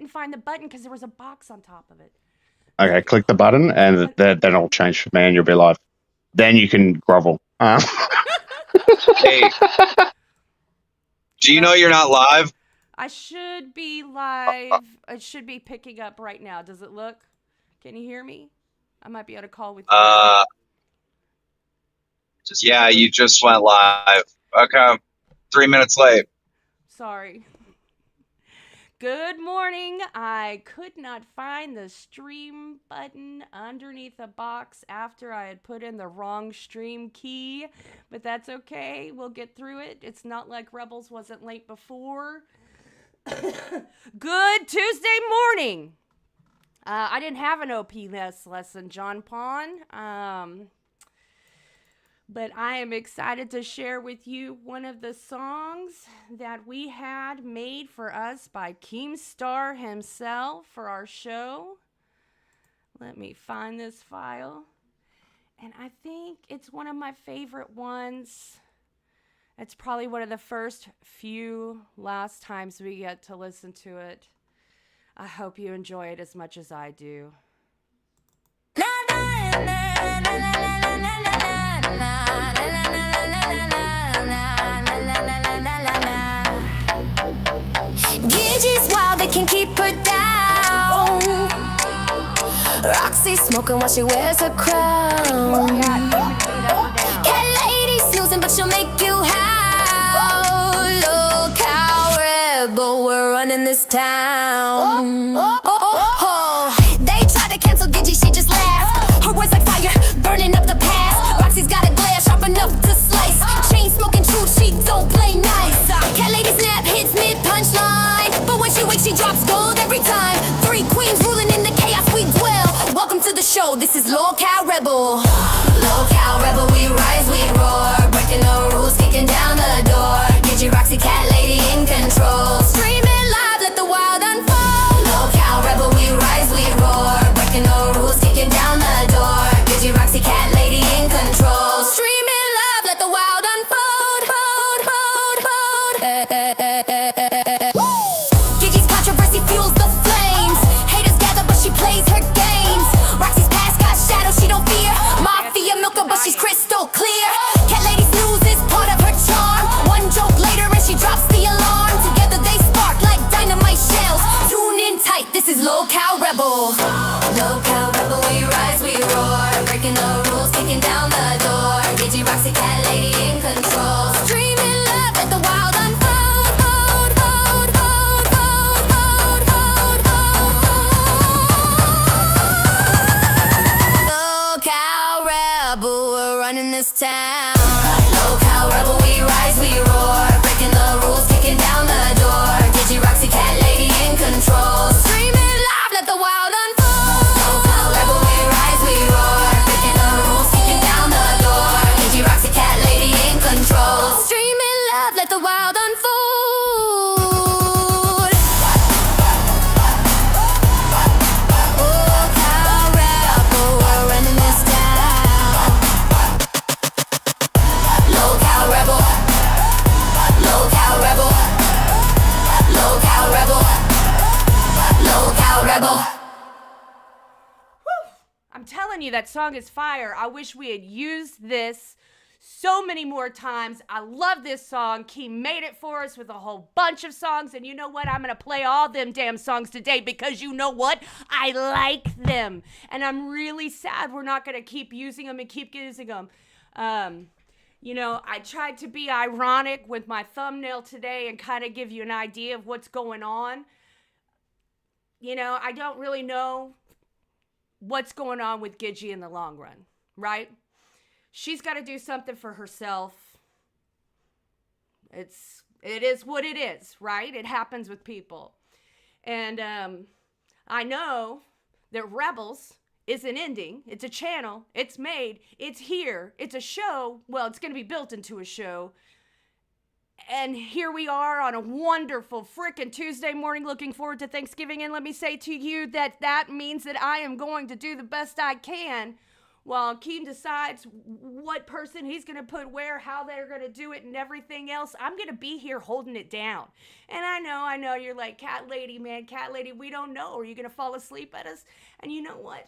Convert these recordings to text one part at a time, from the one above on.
couldn't find the button because there was a box on top of it. Okay, click the button, and then it'll change for me, and you'll be live. Then you can grovel. Hey, do you know you're not live? I should be live. It should be picking up right now. Does it look? Can you hear me? I might be on a call with you. Yeah, you just went live. Okay, 3 minutes late. Sorry. Good morning. I could not find the stream button underneath a box after I had put in the wrong stream key, but that's okay. We'll get through it. It's not like Rebels wasn't late before. Good Tuesday morning. I didn't have an OPS lesson, John Pond. But I am excited to share with you one of the songs that we had made for us by Keemstar himself for our show. Let me find this file. And I think it's one of my favorite ones. It's probably one of the first few last times we get to listen to it. I hope you enjoy it as much as I do. Gigi's wild, they can keep her down. Roxy smoking while she wears a crown. Cat lady snoozing, but she'll make you howl. Local rebel, we're running this town. They tried to cancel Gigi, she just laughed. Her words like fire, burning up the past. Roxy's got a glare sharp enough to slice. Chain smoking truth, she don't play nice. Cat lady snap hits mid punchline, but when she wakes, she drops gold every time. Three queens ruling in the chaos we dwell. Welcome to the show, this is Local Rebel. Local Rebel, we rise, we roar. Breaking the rules, kicking down the door. Gigi, Roxy, cat lady in control. Streaming live, let the wild unfold. Local Rebel, we rise, we roar. Breaking the rules, kicking down the door. Gigi, Roxy, cat lady in control. Streaming live, let the wild unfold. Gigi's controversy fuels the flames. Haters gather, but she plays her games. Roxy's past got shadows she don't fear. Mafia milker, but she's crystal clear. Cat lady snooze is part of her charm. One joke later and she drops the alarm. Together they spark like dynamite shells. Tune in tight, this is Local Rebel. Local Rebel, we rise, we roar. Breaking the rules, kicking down the door. Gigi, Roxy, cat lady in control. Streaming love, let the wild unfold. Local Rebel, we're running this town. Local Rebel, we rise, we roar. Breaking the rules, kicking down the door. Gigi, Roxy, cat lady in control. Streaming live, let the wild unfold. Local Rebel, we rise, we roar. Breaking the rules, kicking down the door. Gigi, Roxy, cat lady in control. Streaming live, let the wild unfold. Local Rebel, we're running this town. Local Rebel, Local Rebel, Local Rebel, Local Rebel. I'm telling you, that song is fire. I wish we had used this so many more times. I love this song. Key made it for us with a whole bunch of songs. And you know what? I'm going to play all them damn songs today because you know what? I like them. And I'm really sad we're not going to keep using them and keep using them. You know, I tried to be ironic with my thumbnail today and kind of give you an idea of what's going on. You know, I don't really know what's going on with Gigi in the long run, right? She's got to do something for herself. It is what it is, right? It happens with people. And I know that Rebels isn't ending. It's a channel. It's made. It's here. It's a show. Well, it's going to be built into a show. And here we are on a wonderful frickin' Tuesday morning looking forward to Thanksgiving. And let me say to you that that means that I am going to do the best I can while Keem decides what person he's going to put where, how they're going to do it, and everything else. I'm going to be here holding it down. And I know, you're like, Cat Lady, man, Cat Lady, we don't know. Are you going to fall asleep at us? And you know what?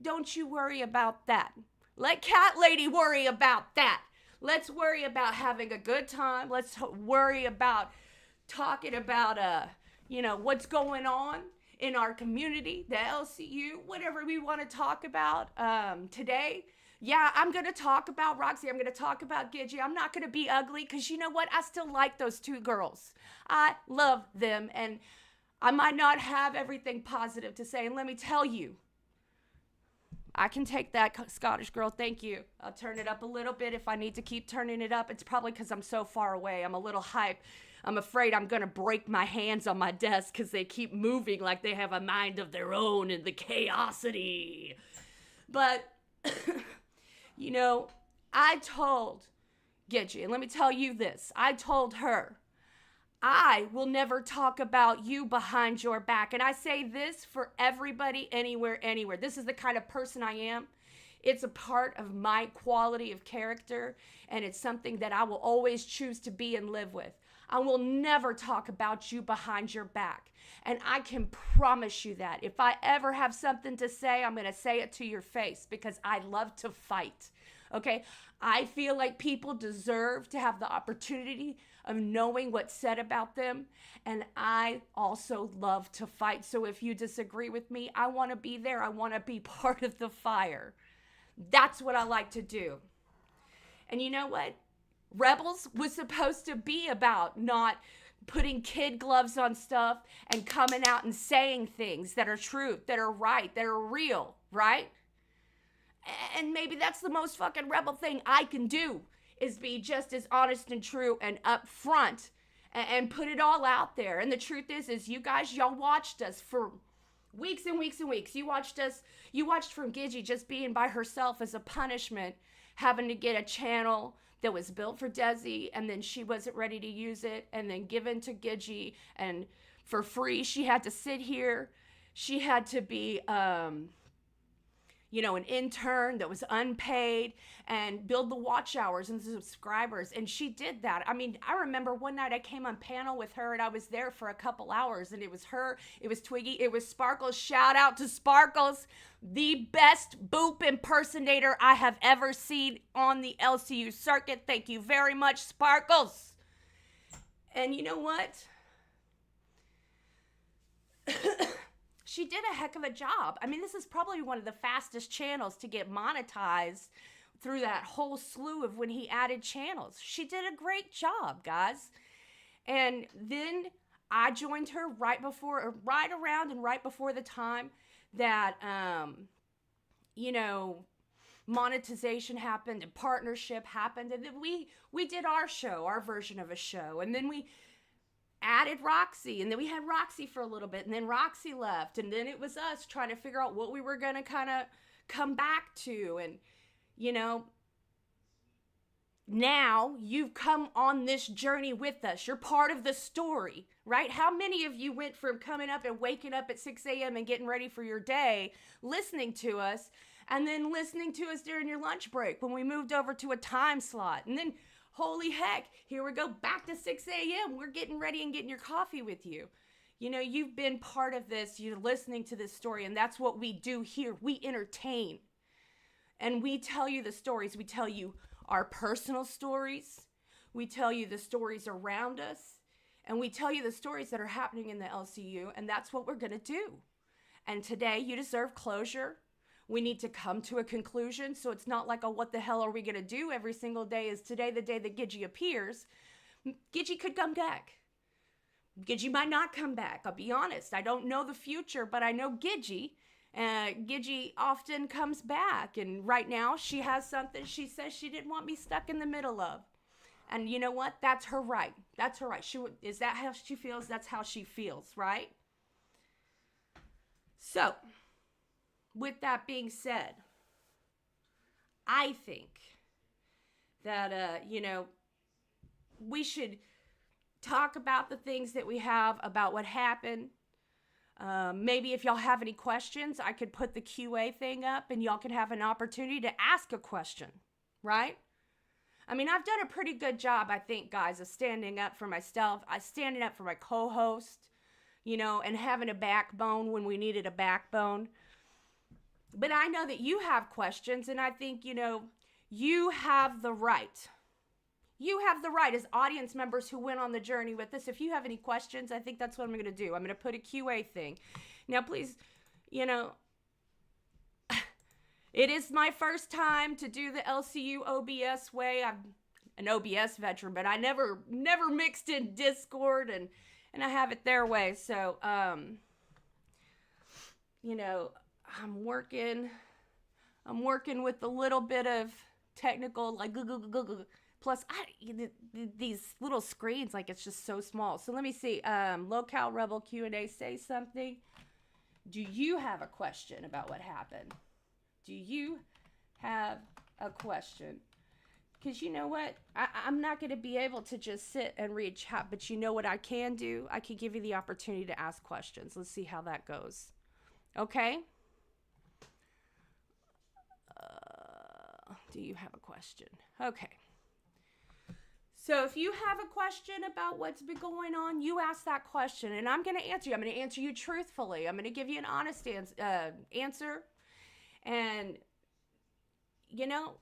Don't you worry about that. Let Cat Lady worry about that. Let's worry about having a good time. Let's worry about talking about, what's going on in our community, the LCU, whatever we want to talk about today. Yeah, I'm going to talk about Roxy. I'm going to talk about Gidget. I'm not going to be ugly because you know what? I still like those two girls. I love them, and I might not have everything positive to say. And let me tell you, I can take that, Scottish girl. Thank you. I'll turn it up a little bit if I need to keep turning it up. It's probably because I'm so far away. I'm a little hype. I'm afraid I'm going to break my hands on my desk because they keep moving like they have a mind of their own in the chaosity. But, I told Gidget, and let me tell you this. I told her, I will never talk about you behind your back. And I say this for everybody, anywhere. This is the kind of person I am. It's a part of my quality of character, and it's something that I will always choose to be and live with. I will never talk about you behind your back. And I can promise you that. If I ever have something to say, I'm going to say it to your face because I love to fight. Okay? I feel like people deserve to have the opportunity of knowing what's said about them. And I also love to fight. So if you disagree with me, I want to be there. I want to be part of the fire. That's what I like to do. And you know what? Rebels was supposed to be about not putting kid gloves on stuff and coming out and saying things that are true, that are right, that are real, right? And maybe that's the most fucking rebel thing I can do, is be just as honest and true and upfront and put it all out there. And the truth is you guys, y'all watched us for weeks and weeks and weeks. You watched from Gidget just being by herself as a punishment, having to get a channel that was built for Desi, and then she wasn't ready to use it, and then given to Gidget, and for free, she had to sit here. She had to be, an intern that was unpaid and build the watch hours and the subscribers. And she did that. I mean, I remember one night I came on panel with her and I was there for a couple hours, and it was her, it was Twiggy, it was Sparkles. Shout out to Sparkles, the best Boop impersonator I have ever seen on the LCU circuit. Thank you very much, Sparkles. And you know what? She did a heck of a job. I mean, this is probably one of the fastest channels to get monetized through that whole slew of when he added channels. She did a great job, guys. And then I joined her right around the time that, monetization happened and partnership happened. And then we did our show, our version of a show. And then we added Roxy, and then we had Roxy for a little bit, and then Roxy left, and then it was us trying to figure out what we were going to kind of come back to. And now you've come on this journey with us. You're part of the story, right? How many of you went from coming up and waking up at 6 a.m. and getting ready for your day, listening to us, and then listening to us during your lunch break when we moved over to a time slot? And then holy heck, here we go back to 6 a.m. We're getting ready and getting your coffee with you. You've been part of this. You're listening to this story, and that's what we do here. We entertain, and we tell you the stories. We tell you our personal stories. We tell you the stories around us, and we tell you the stories that are happening in the LCU, and that's what we're going to do. And today, you deserve closure. We need to come to a conclusion, so it's not like, oh, what the hell are we going to do every single day? Is today the day that Gidget appears? Gidget could come back. Gidget might not come back. I'll be honest. I don't know the future, but I know Gidget. Gidget often comes back, and right now she has something she says she didn't want me stuck in the middle of. And you know what? That's her right. That's her right. Is that how she feels? That's how she feels, right? So, with that being said, I think that, we should talk about the things that we have, about what happened. Maybe if y'all have any questions, I could put the QA thing up and y'all can have an opportunity to ask a question, right? I mean, I've done a pretty good job, I think, guys, of standing up for myself, standing up for my co-host, you know, and having a backbone when we needed a backbone. But I know that you have questions, and I think, you know, you have the right. You have the right as audience members who went on the journey with this. If you have any questions, I think that's what I'm going to do. I'm going to put a QA thing. Now, please, you know, it is my first time to do the LCU OBS way. I'm an OBS veteran, but I never mixed in Discord, and I have it their way. So, you know, I'm working with a little bit of technical, like, plus these little screens, like, it's just so small. So let me see. Locale Rebel Q&A, say something. Do you have a question about what happened? Do you have a question? Because you know what? I'm not going to be able to just sit and read chat, but you know what I can do? I can give you the opportunity to ask questions. Let's see how that goes. Okay? Do you have a question? Okay. So if you have a question about what's been going on, you ask that question, and I'm going to answer you. I'm going to answer you truthfully. I'm going to give you an honest answer. And, you know,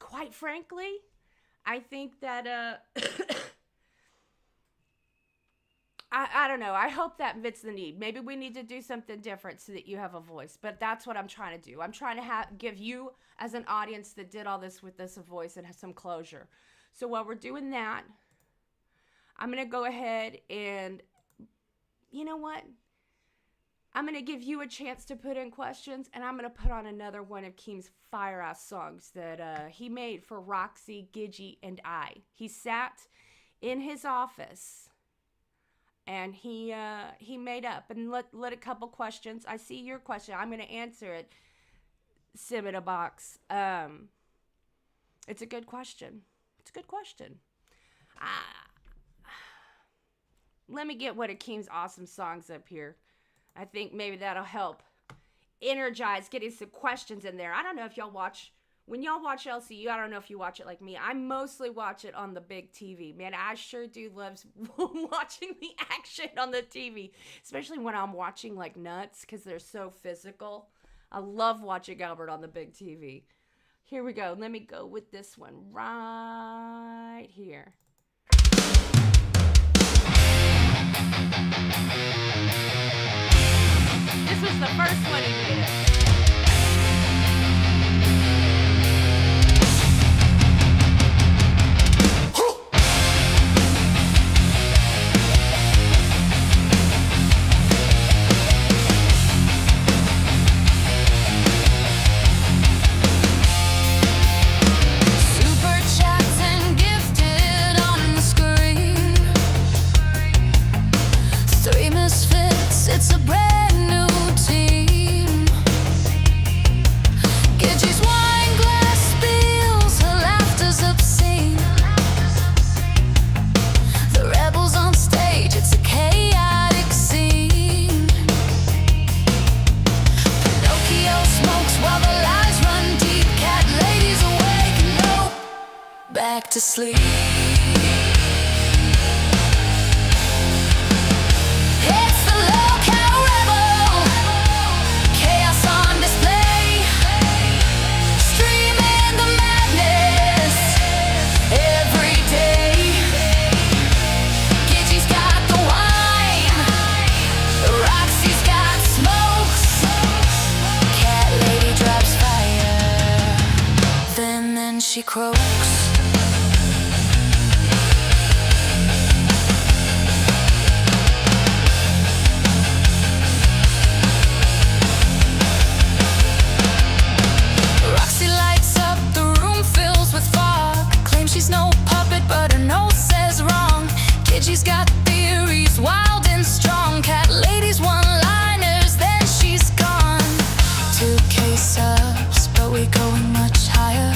quite frankly, I think that, I don't know. I hope that fits the need. Maybe we need to do something different so that you have a voice. But that's what I'm trying to do. I'm trying to give you, as an audience that did all this with this, a voice and have some closure. So while we're doing that, I'm going to go ahead and, you know what? I'm going to give you a chance to put in questions, and I'm going to put on another one of Keem's fire-ass songs that he made for Roxy, Gidgey, and I. He sat in his office, and he made up and let a couple questions. I see your question. I'm going to answer it, Simita Box. It's a good question. It's a good question. Let me get one of Keem's awesome songs up here. I think maybe that'll help energize getting some questions in there. I don't know if y'all watch, when y'all watch LCU, I don't know if you watch it like me. I mostly watch it on the big TV. Man, I sure do love watching the action on the TV, especially when I'm watching like nuts because they're so physical. I love watching Albert on the big TV. Here we go. Let me go with this one right here. This was the first one he did. It's a brand new team. Gidgey's wine glass spills, her laughter's obscene. The rebels on stage, it's a chaotic scene. Pinocchio smokes while the lies run deep. Cat ladies awake and nope, back to sleep. She croaks. Roxy lights up, the room fills with fog. Claims she's no puppet, but her nose says wrong. Gidgey's got theories, wild and strong. Cat ladies one-liners, then she's gone. 2K subs, but we going much higher.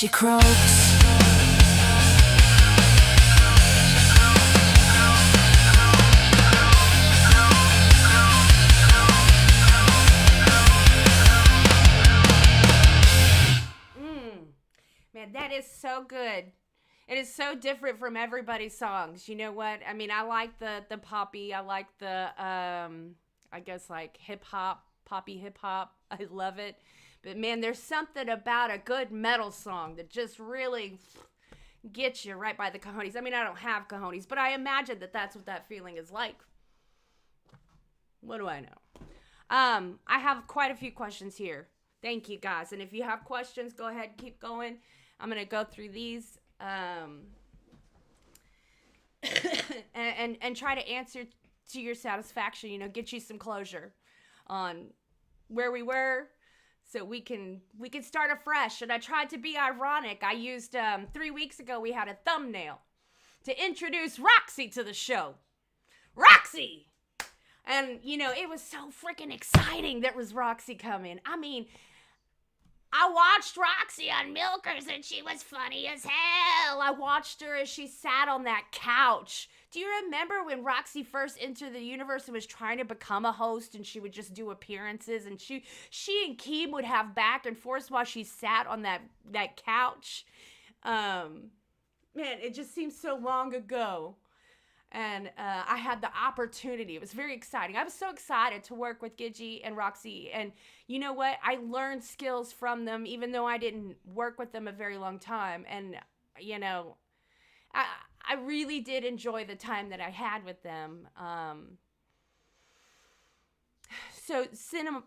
she croaks. Man, that is so good. It is so different from everybody's songs. You know what? I mean, I like the poppy. I like the I guess like hip hop, poppy hip hop. I love it. But man, there's something about a good metal song that just really gets you right by the cojones. I mean, I don't have cojones, but I imagine that that's what that feeling is like. What do I know? I have quite a few questions here. Thank you, guys. And if you have questions, go ahead and keep going. I'm going to go through these and try to answer to your satisfaction, you know, get you some closure on where we were so we can start afresh. And I tried to be ironic. I used 3 weeks ago, we had a thumbnail to introduce Roxy to the show. Roxy! And, you know, it was so freaking exciting that was Roxy coming. I mean, I watched Roxy on Milkers and she was funny as hell. I watched her as she sat on that couch. Do you remember when Roxy first entered the universe and was trying to become a host and she would just do appearances and she and Keem would have back and forth while she sat on that couch? Man, it just seems so long ago. And I had the opportunity. It was very exciting. I was so excited to work with Gidgey and Roxy. And you know what? I learned skills from them, even though I didn't work with them a very long time. And, you know, I really did enjoy the time that I had with them. So, cinema...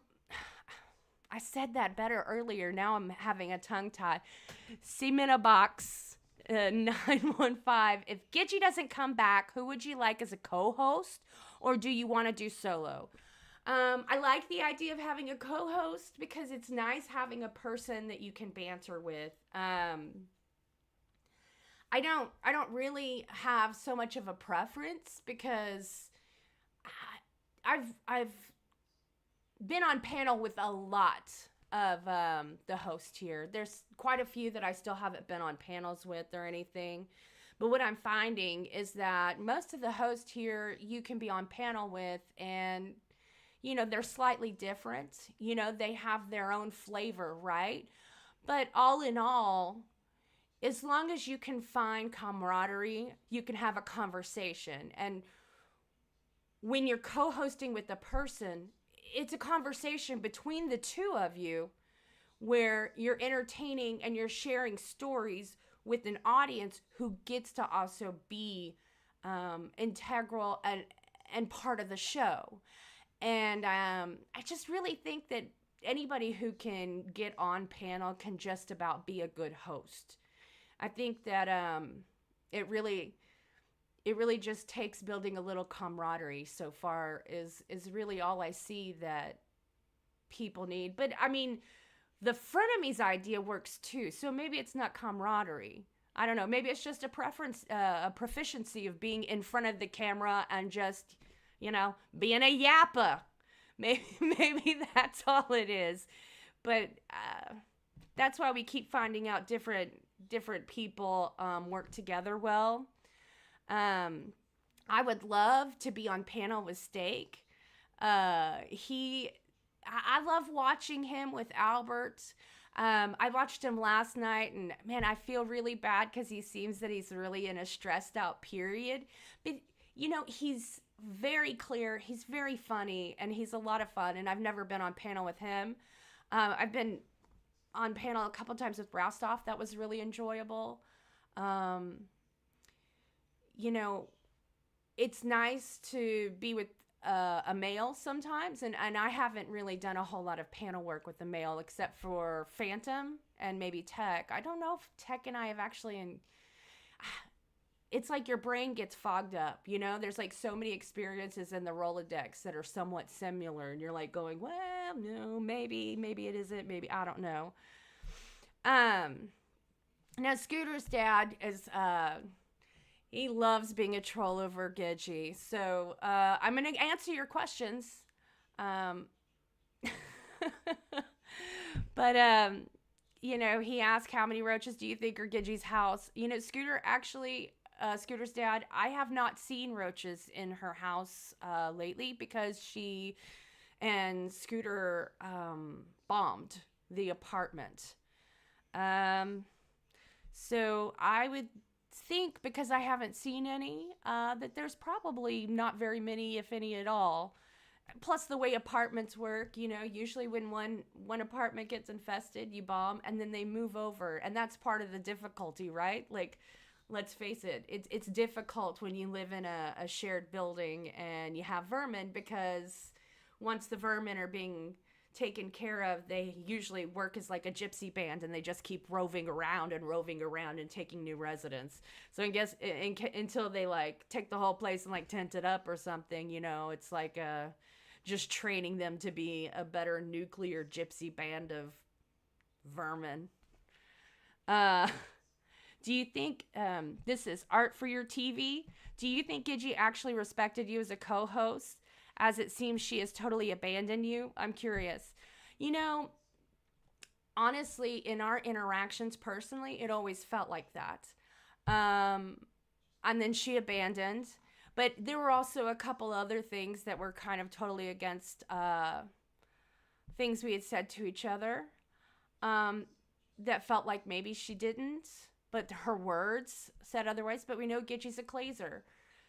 I said that better earlier. Now I'm having a tongue tie. Cementabox 915. If Gidgey doesn't come back, who would you like as a co-host, or do you want to do solo? I like the idea of having a co-host because it's nice having a person that you can banter with. I don't really have so much of a preference because I've been on panel with a lot of the host here. There's quite a few that I still haven't been on panels with or anything. But what I'm finding is that most of the hosts here you can be on panel with, and, you know, they're slightly different. You know, they have their own flavor, right? But all in all, as long as you can find camaraderie, you can have a conversation. And when you're co-hosting with a person, it's a conversation between the two of you where you're entertaining and you're sharing stories with an audience who gets to also be integral and part of the show. And I just really think that anybody who can get on panel can just about be a good host. I think that it really just takes building a little camaraderie so far is really all I see that people need. But I mean, the frenemies idea works too. So maybe it's not camaraderie. I don't know. Maybe it's just a preference, a proficiency of being in front of the camera and just, you know, being a yapper. Maybe that's all it is. But that's why we keep finding out different people work together well. I would love to be on panel with Steak. I love watching him with Albert. I watched him last night, and man, I feel really bad because he seems that he's really in a stressed out period. But, you know, he's very clear, he's very funny, and he's a lot of fun, and I've never been on panel with him. I've been on panel a couple times with Browstoff. That was really enjoyable. You know, it's nice to be with a male sometimes, and I haven't really done a whole lot of panel work with the male except for Phantom and maybe Tech. I don't know if Tech and I have actually it's like your brain gets fogged up, you know? There's like so many experiences in the Rolodex that are somewhat similar, and you're like going, well, no, maybe it isn't, maybe, I don't know. Now Scooter's dad is he loves being a troll over Gidgey. So I'm going to answer your questions. But he asked how many roaches do you think are Gidgie's house. Scooter's dad, I have not seen roaches in her house lately because she and Scooter bombed the apartment. So I would think, because I haven't seen any, that there's probably not very many, if any at all. Plus the way apartments work, usually when one apartment gets infested, you bomb and then they move over, and that's part of the difficulty, right? Like, let's face it, it's difficult when you live in a shared building and you have vermin, because once the vermin are being taken care of, they usually work as like a gypsy band, and they just keep roving around and taking new residents. So I guess until they like take the whole place and like tent it up or something, it's like just training them to be a better nuclear gypsy band of vermin. Do you think, this is art for your TV, do you think Gidgee actually respected you as a co-host, as it seems she has totally abandoned you? I'm curious. Honestly, in our interactions personally, it always felt like that. And then she abandoned. But there were also a couple other things that were kind of totally against things we had said to each other, that felt like maybe she didn't, but her words said otherwise. But we know Gidgee's a Glazer.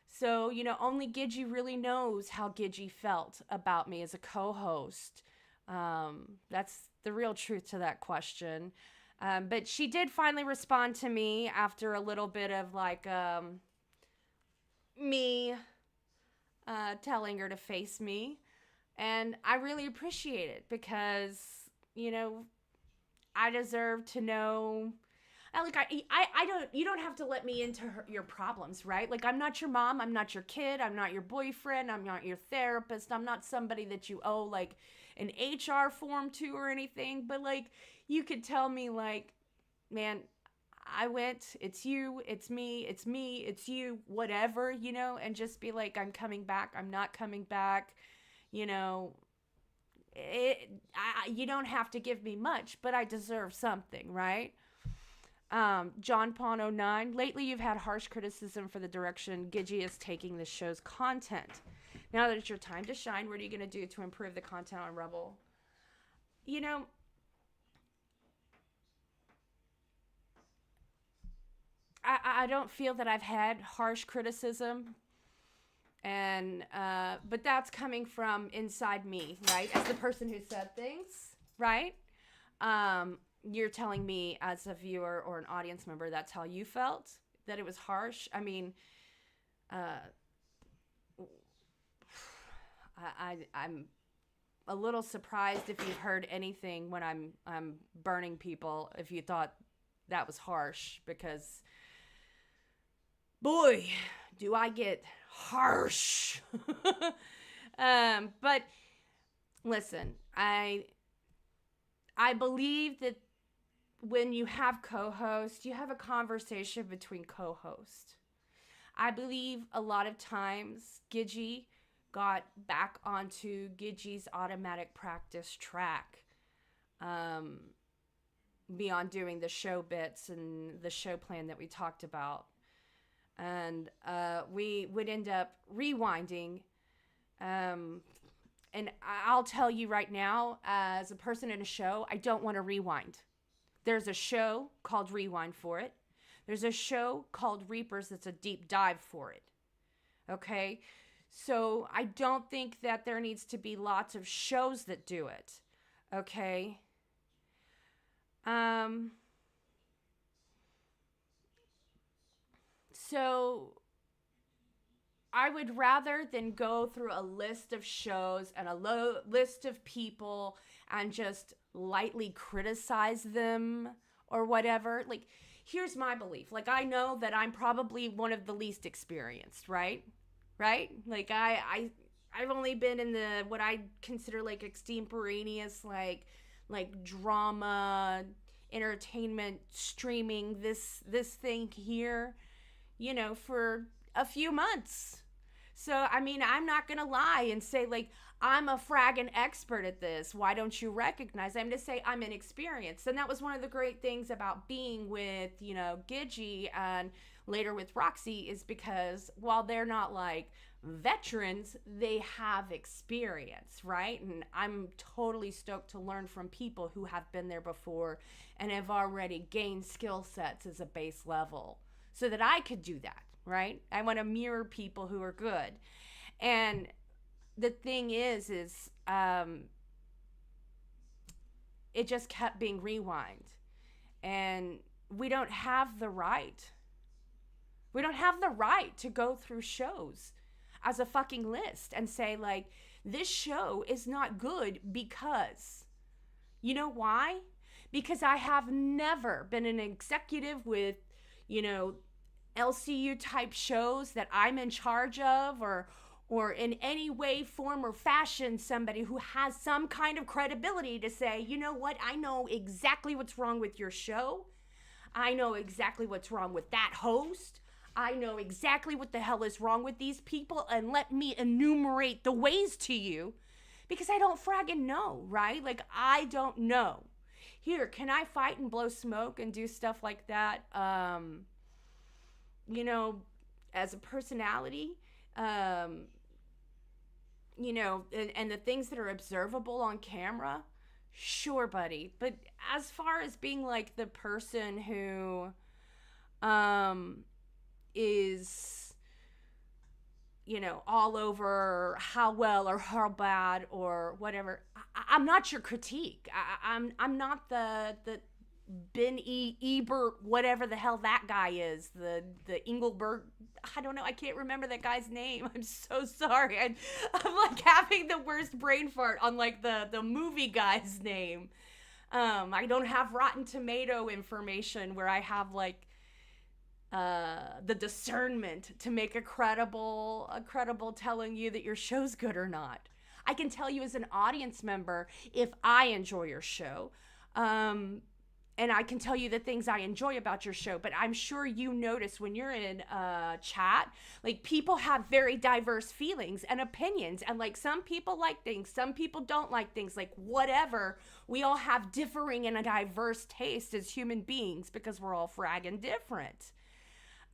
So, only Gidgee really knows how Gidgee felt about me as a co-host. That's the real truth to that question. But she did finally respond to me after a little bit of like me telling her to face me. And I really appreciate it, because, I deserve to know. You don't have to let me into your problems, right? Like, I'm not your mom, I'm not your kid, I'm not your boyfriend, I'm not your therapist, I'm not somebody that you owe like an HR form to or anything. But like, you could tell me like, man, I went, it's you, it's me, it's you, whatever, and just be like, I'm coming back, I'm not coming back, you don't have to give me much, but I deserve something, right? John Pawn 09, lately you've had harsh criticism for the direction Gidgee is taking the show's content. Now that it's your time to shine, what are you going to do to improve the content on Rebel? I don't feel that I've had harsh criticism, and but that's coming from inside me, right? As the person who said things, right? You're telling me as a viewer or an audience member that's how you felt, that it was harsh. I mean, I'm a little surprised if you've heard anything when I'm burning people, if you thought that was harsh, because boy, do I get harsh. But listen, I believe that when you have co-hosts, you have a conversation between co-hosts. I believe a lot of times Gidgee got back onto Gidgee's automatic practice track, beyond doing the show bits and the show plan that we talked about. And we would end up rewinding. And I'll tell you right now, as a person in a show, I don't want to rewind. There's a show called Rewind for it. There's a show called Reapers that's a deep dive for it. Okay? So I don't think that there needs to be lots of shows that do it. Okay? So I would rather than go through a list of shows and a list of people and just lightly criticize them or whatever. Like, here's my belief. Like, I know that I'm probably one of the least experienced, right? Like, I've only been in the, what I consider like extemporaneous, like drama, entertainment, streaming, this thing here, for a few months. So, I mean, I'm not going to lie and say, like, I'm a fragging expert at this. Why don't you recognize? I'm to say I'm inexperienced. And that was one of the great things about being with, you know, Gidgee and later with Roxy, is because while they're not like veterans, they have experience, right? And I'm totally stoked to learn from people who have been there before and have already gained skill sets as a base level so that I could do that, right? I want to mirror people who are good. And the thing is it just kept being rewind. And we don't have the right. We don't have the right to go through shows as a fucking list and say, like, this show is not good because. You know why? Because I have never been an executive with, you know, LCU type shows that I'm in charge of, or in any way, form, or fashion somebody who has some kind of credibility to say, you know what, I know exactly what's wrong with your show. I know exactly what's wrong with that host. I know exactly what the hell is wrong with these people, and let me enumerate the ways to you, because I don't fragging know, right? Like, I don't know. Here, can I fight and blow smoke and do stuff like that? You know, as a personality, you know, and the things that are observable on camera, sure, buddy. But as far as being like the person who is, you know, all over how well or how bad or whatever, I'm not your critique. I'm not the Ben Ebert, whatever the hell that guy is, the Engelberg, I don't know, I can't remember that guy's name. I'm so sorry. I'm like having the worst brain fart on like the movie guy's name. I don't have Rotten Tomato information where I have like the discernment to make a credible telling you that your show's good or not. I can tell you as an audience member if I enjoy your show. And I can tell you the things I enjoy about your show, but I'm sure you notice when you're in chat, like, people have very diverse feelings and opinions, and like, some people like things, some people don't like things, like, whatever. We all have differing and a diverse taste as human beings because we're all fragging different.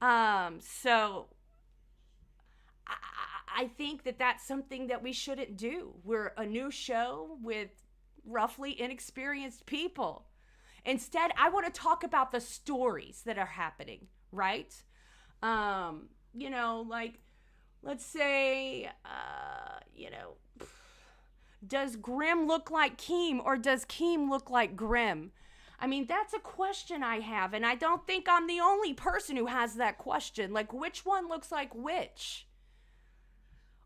So I think that that's something that we shouldn't do. We're a new show with roughly inexperienced people. Instead, I want to talk about the stories that are happening, right? You know, like, let's say, you know, does Grimm look like Keem, or does Keem look like Grimm? I mean, that's a question I have, and I don't think I'm the only person who has that question. Like, which one looks like which?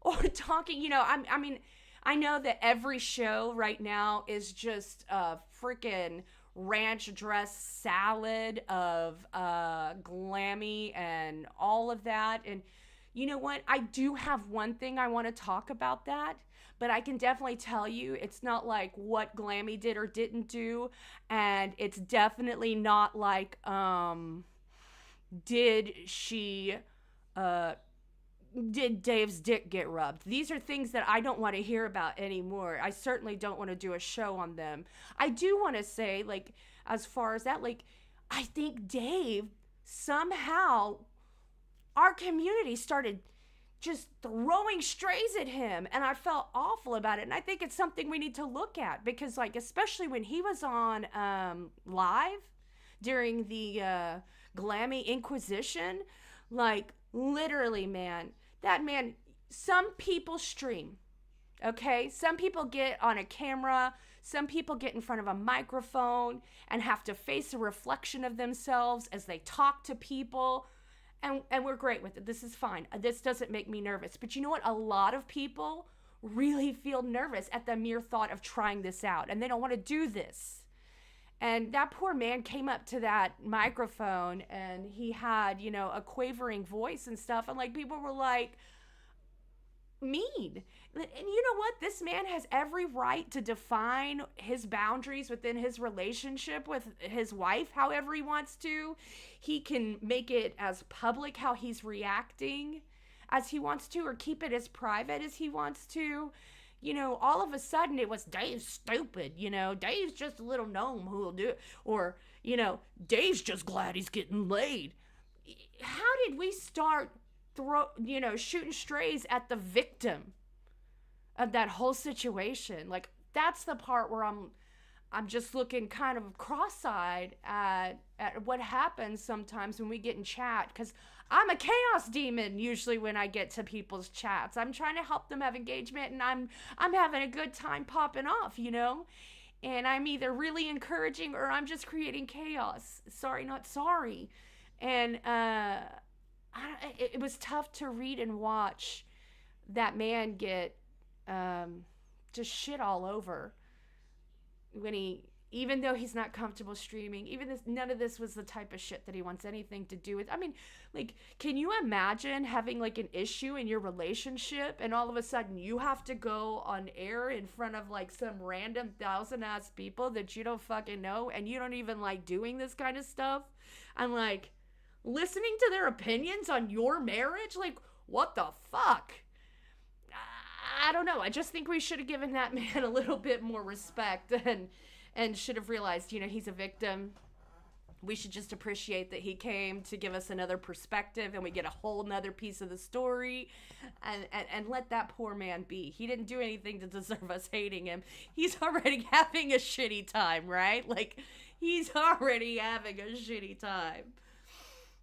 Or talking, you know, I mean, I know that every show right now is just a freaking ranch dress salad of glammy and all of that. And you know what? I do have one thing I want to talk about that, but I can definitely tell you it's not like what Glammy did or didn't do, and it's definitely not like did Dave's dick get rubbed? These are things that I don't want to hear about anymore. I certainly don't want to do a show on them. I do want to say, like, as far as that, like, I think Dave, somehow, our community started just throwing strays at him, and I felt awful about it. And I think it's something we need to look at, because, like, especially when he was on live during the Glammy Inquisition, like, literally, man, that man, some people stream, okay? Some people get on a camera, some people get in front of a microphone and have to face a reflection of themselves as they talk to people, and we're great with it. This is fine. This doesn't make me nervous. But you know what? A lot of people really feel nervous at the mere thought of trying this out, and they don't want to do this. And that poor man came up to that microphone, and he had, you know, a quavering voice and stuff. And, like, people were, like, mean. And you know what? This man has every right to define his boundaries within his relationship with his wife however he wants to. He can make it as public how he's reacting. as he wants to, or keep it as private as he wants to. You know, all of a sudden it was Dave's stupid, you know, Dave's just a little gnome who'll do it, or, you know, Dave's just glad he's getting laid. How did we start shooting strays at the victim of that whole situation? Like, that's the part where I'm just looking kind of cross-eyed at what happens sometimes when we get in chat, because I'm a chaos demon usually when I get to people's chats. I'm trying to help them have engagement, and I'm having a good time popping off, you know? And I'm either really encouraging or I'm just creating chaos. Sorry, not sorry. And it was tough to read and watch that man get just shit all over when even though he's not comfortable streaming, none of this was the type of shit that he wants anything to do with. I mean, like, can you imagine having like an issue in your relationship and all of a sudden you have to go on air in front of like some random 1,000-ass people that you don't fucking know, and you don't even like doing this kind of stuff? I'm like, listening to their opinions on your marriage? Like, what the fuck? I don't know. I just think we should have given that man a little bit more respect and should have realized, you know, he's a victim. We should just appreciate that he came to give us another perspective, and we get a whole nother piece of the story, and let that poor man be. He didn't do anything to deserve us hating him. He's already having a shitty time, right? Like, he's already having a shitty time.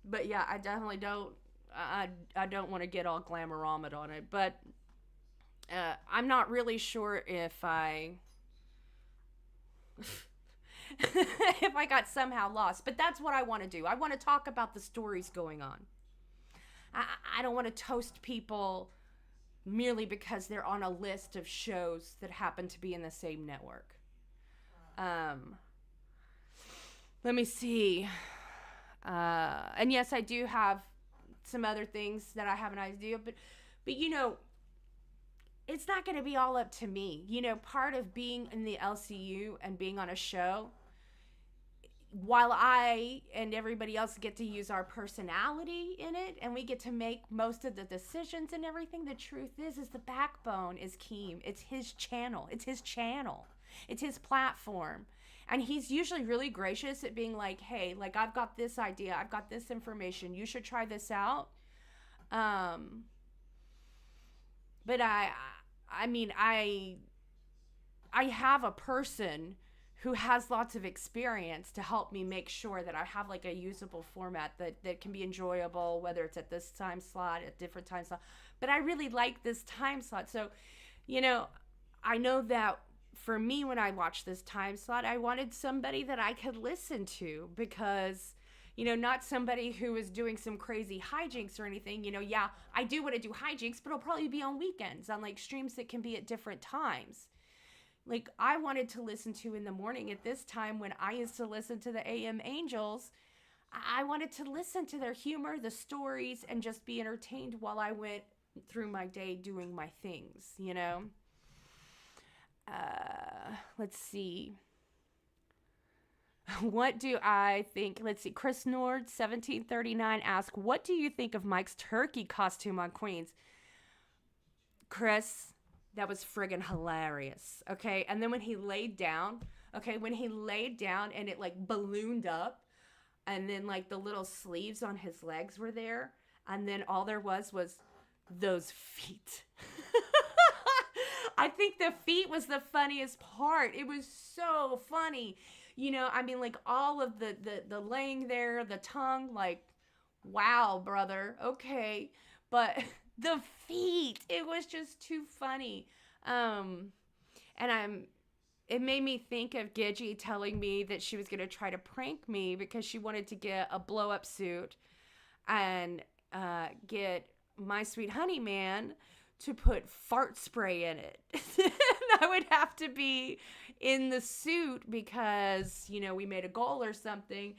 But yeah, I definitely don't want to get all glamour-omed on it, but I'm not really sure if I if I got somehow lost, but that's what I want to do. I want to talk about the stories going on. I don't want to toast people merely because they're on a list of shows that happen to be in the same network. Let me see. And yes, I do have some other things that I have an idea, but you know, it's not going to be all up to me. You know, part of being in the LCU and being on a show, while I and everybody else get to use our personality in it, and we get to make most of the decisions and everything, the truth is the backbone is Keem. It's his channel. It's his platform. And he's usually really gracious at being like, hey, like, I've got this idea. I've got this information. You should try this out. But I mean, I have a person who has lots of experience to help me make sure that I have like a usable format that can be enjoyable, whether it's at this time slot, at different time slot. But I really like this time slot. So, you know, I know that for me, when I watched this time slot, I wanted somebody that I could listen to, because, you know, not somebody who is doing some crazy hijinks or anything. You know, yeah, I do want to do hijinks, but it'll probably be on weekends, on like streams that can be at different times. Like, I wanted to listen to in the morning at this time when I used to listen to the AM Angels. I wanted to listen to their humor, the stories, and just be entertained while I went through my day doing my things, you know? Let's see. What do I think? Let's see. Chris Nord, 1739, asked, what do you think of Mike's turkey costume on Queens? Chris, that was friggin' hilarious. Okay. And then when he laid down and it like ballooned up, and then like the little sleeves on his legs were there, and then all there was those feet. I think the feet was the funniest part. It was so funny. You know, I mean, like, all of the laying there, the tongue, like, wow, brother, okay. But the feet, it was just too funny. It made me think of Gigi telling me that she was going to try to prank me because she wanted to get a blow-up suit and get My Sweet Honey Man to put fart spray in it. I would have to be in the suit because, you know, we made a goal or something.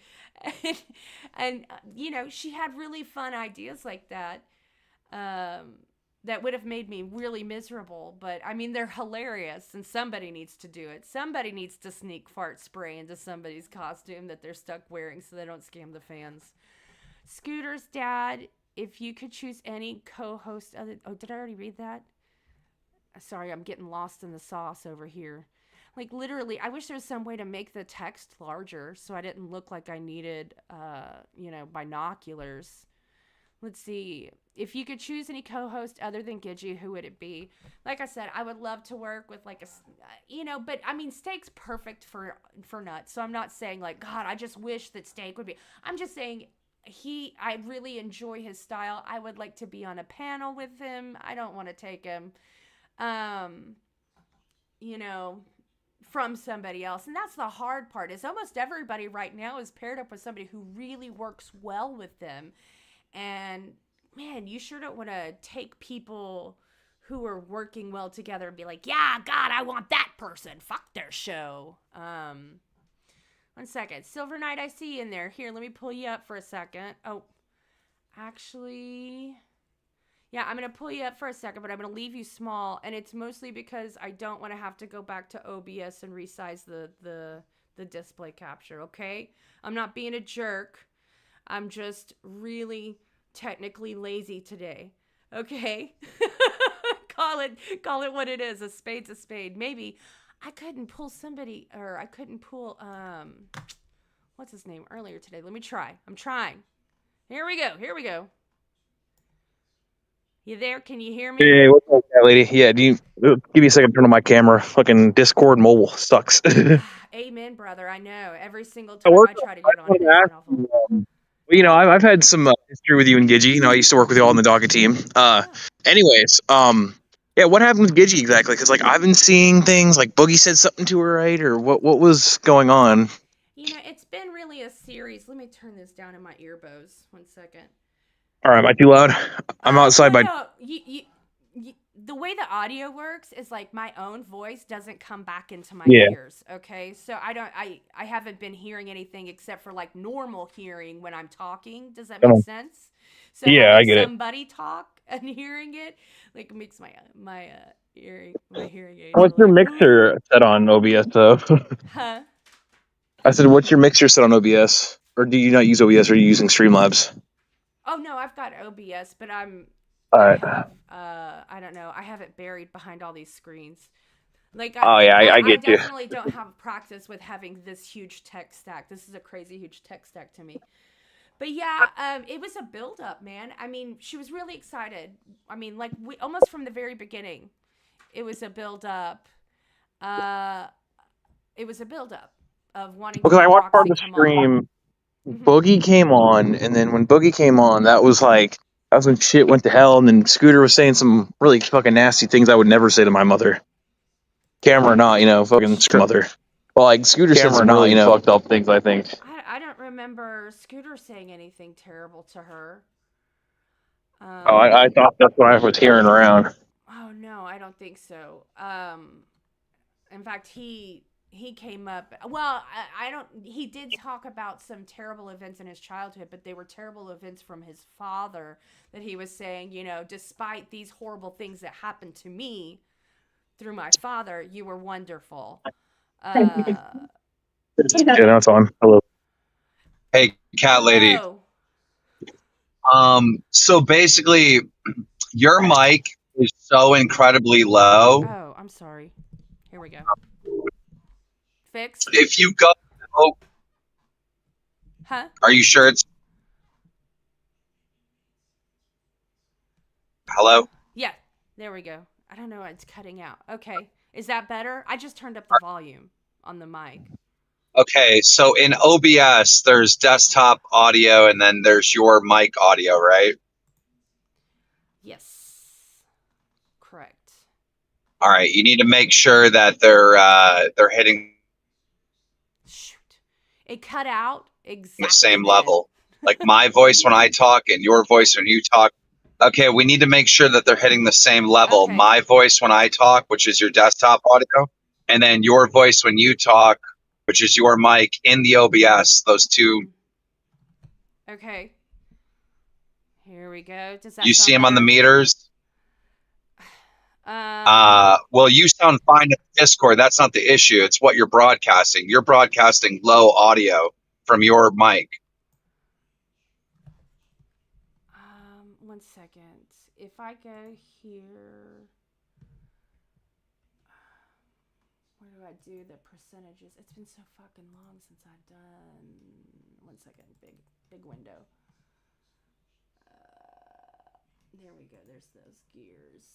And you know, she had really fun ideas like that. That would have made me really miserable. But, I mean, they're hilarious, and somebody needs to do it. Somebody needs to sneak fart spray into somebody's costume that they're stuck wearing so they don't scam the fans. Scooter's dad if you could choose any co-host other, oh, did I already read that? Sorry, I'm getting lost in the sauce over here. Like literally, I wish there was some way to make the text larger so I didn't look like I needed, binoculars. Let's see. If you could choose any co-host other than Gidgey, who would it be? Like I said, I would love to work with like but I mean, Steak's perfect for Nuts. So I'm not saying like, God, I just wish that Steak would be. I'm just saying I really enjoy his style. I would like to be on a panel with him. I don't want to take him, from somebody else. And that's the hard part is almost everybody right now is paired up with somebody who really works well with them. And man, you sure don't want to take people who are working well together and be like, yeah, God, I want that person. Fuck their show. 1 second. Silver Knight, I see you in there. Here, let me pull you up for a second. Oh, actually, yeah, I'm going to pull you up for a second, but I'm going to leave you small. And it's mostly because I don't want to have to go back to OBS and resize the display capture, okay? I'm not being a jerk. I'm just really technically lazy today. Okay? Call it what it is. A spade's a spade. Maybe I couldn't pull what's his name earlier today. Let me try. I'm trying. Here we go. You there? Can you hear me? Hey, what's up, cat lady? Yeah, give me a second to turn on my camera. Fucking Discord mobile sucks. Amen, brother. I know. Every single I time work- I try to get on it, wanted to it's ask awful. I've had some history with you and Gidgey. I used to work with you all on the Dogged team. Anyways, what happened with Gidgey exactly? Because I've been seeing things like Boogie said something to her, right? Or what was going on? It's been really a series. Let me turn this down in my earbos. 1 second. All right, am I too loud? I'm outside by. No. The way the audio works is like my own voice doesn't come back into my ears. Okay, so I haven't been hearing anything except for like normal hearing when I'm talking. Does that make sense? So Yeah, I get it. Somebody talk and hearing it like makes my hearing aid. What's your mixer set on OBS though? Huh? I said, what's your mixer set on OBS? Or do you not use OBS? Or are you using Streamlabs? Oh no, I've got OBS, but All right. I don't know. I have it buried behind all these screens. Like, I get you. I definitely don't have practice with having this huge tech stack. This is a crazy huge tech stack to me. But yeah, it was a build up, man. I mean, she was really excited. I mean, like we almost from the very beginning, it was a build up. It was a build up of wanting. Because to I watched part of the Roxy come stream. on. Boogie came on, and then when Boogie came on, that was when shit went to hell. And then Scooter was saying some really fucking nasty things I would never say to my mother, camera or not. Fucking mother. Well, Scooter said some really fucked up things. I think. I don't remember Scooter saying anything terrible to her. I thought that's what I was hearing around. Oh no, I don't think so. In fact, he came up. Well, I don't. He did talk about some terrible events in his childhood, but they were terrible events from his father. That he was saying, despite these horrible things that happened to me through my father, you were wonderful. Yeah, that's on. Hello. Hey, cat lady. Oh. So basically, your mic is so incredibly low. Oh, I'm sorry. Here we go. Fixed. If you go, Huh? are you sure it's? Hello? Yeah, there we go. I don't know, it's cutting out. Okay, is that better? I just turned up the volume on the mic. Okay, so in OBS, there's desktop audio and then there's your mic audio, right? Yes, correct. All right, you need to make sure that they're hitting Shoot, it cut out exactly the same then. level. Like my voice when I talk and your voice when you talk. Okay, we need to make sure that they're hitting the same level. Okay. My voice when I talk, which is your desktop audio, and then your voice when you talk, which is your mic in the OBS. Those two. Okay. Here we go. Does that You sound see them on the better? meters? Well, you sound fine in Discord. That's not the issue. It's what you're broadcasting. You're broadcasting low audio from your mic. if I go here, where do I do the percentages? It's been so fucking long since I've done. 1 second, big window. There we go. There's those gears.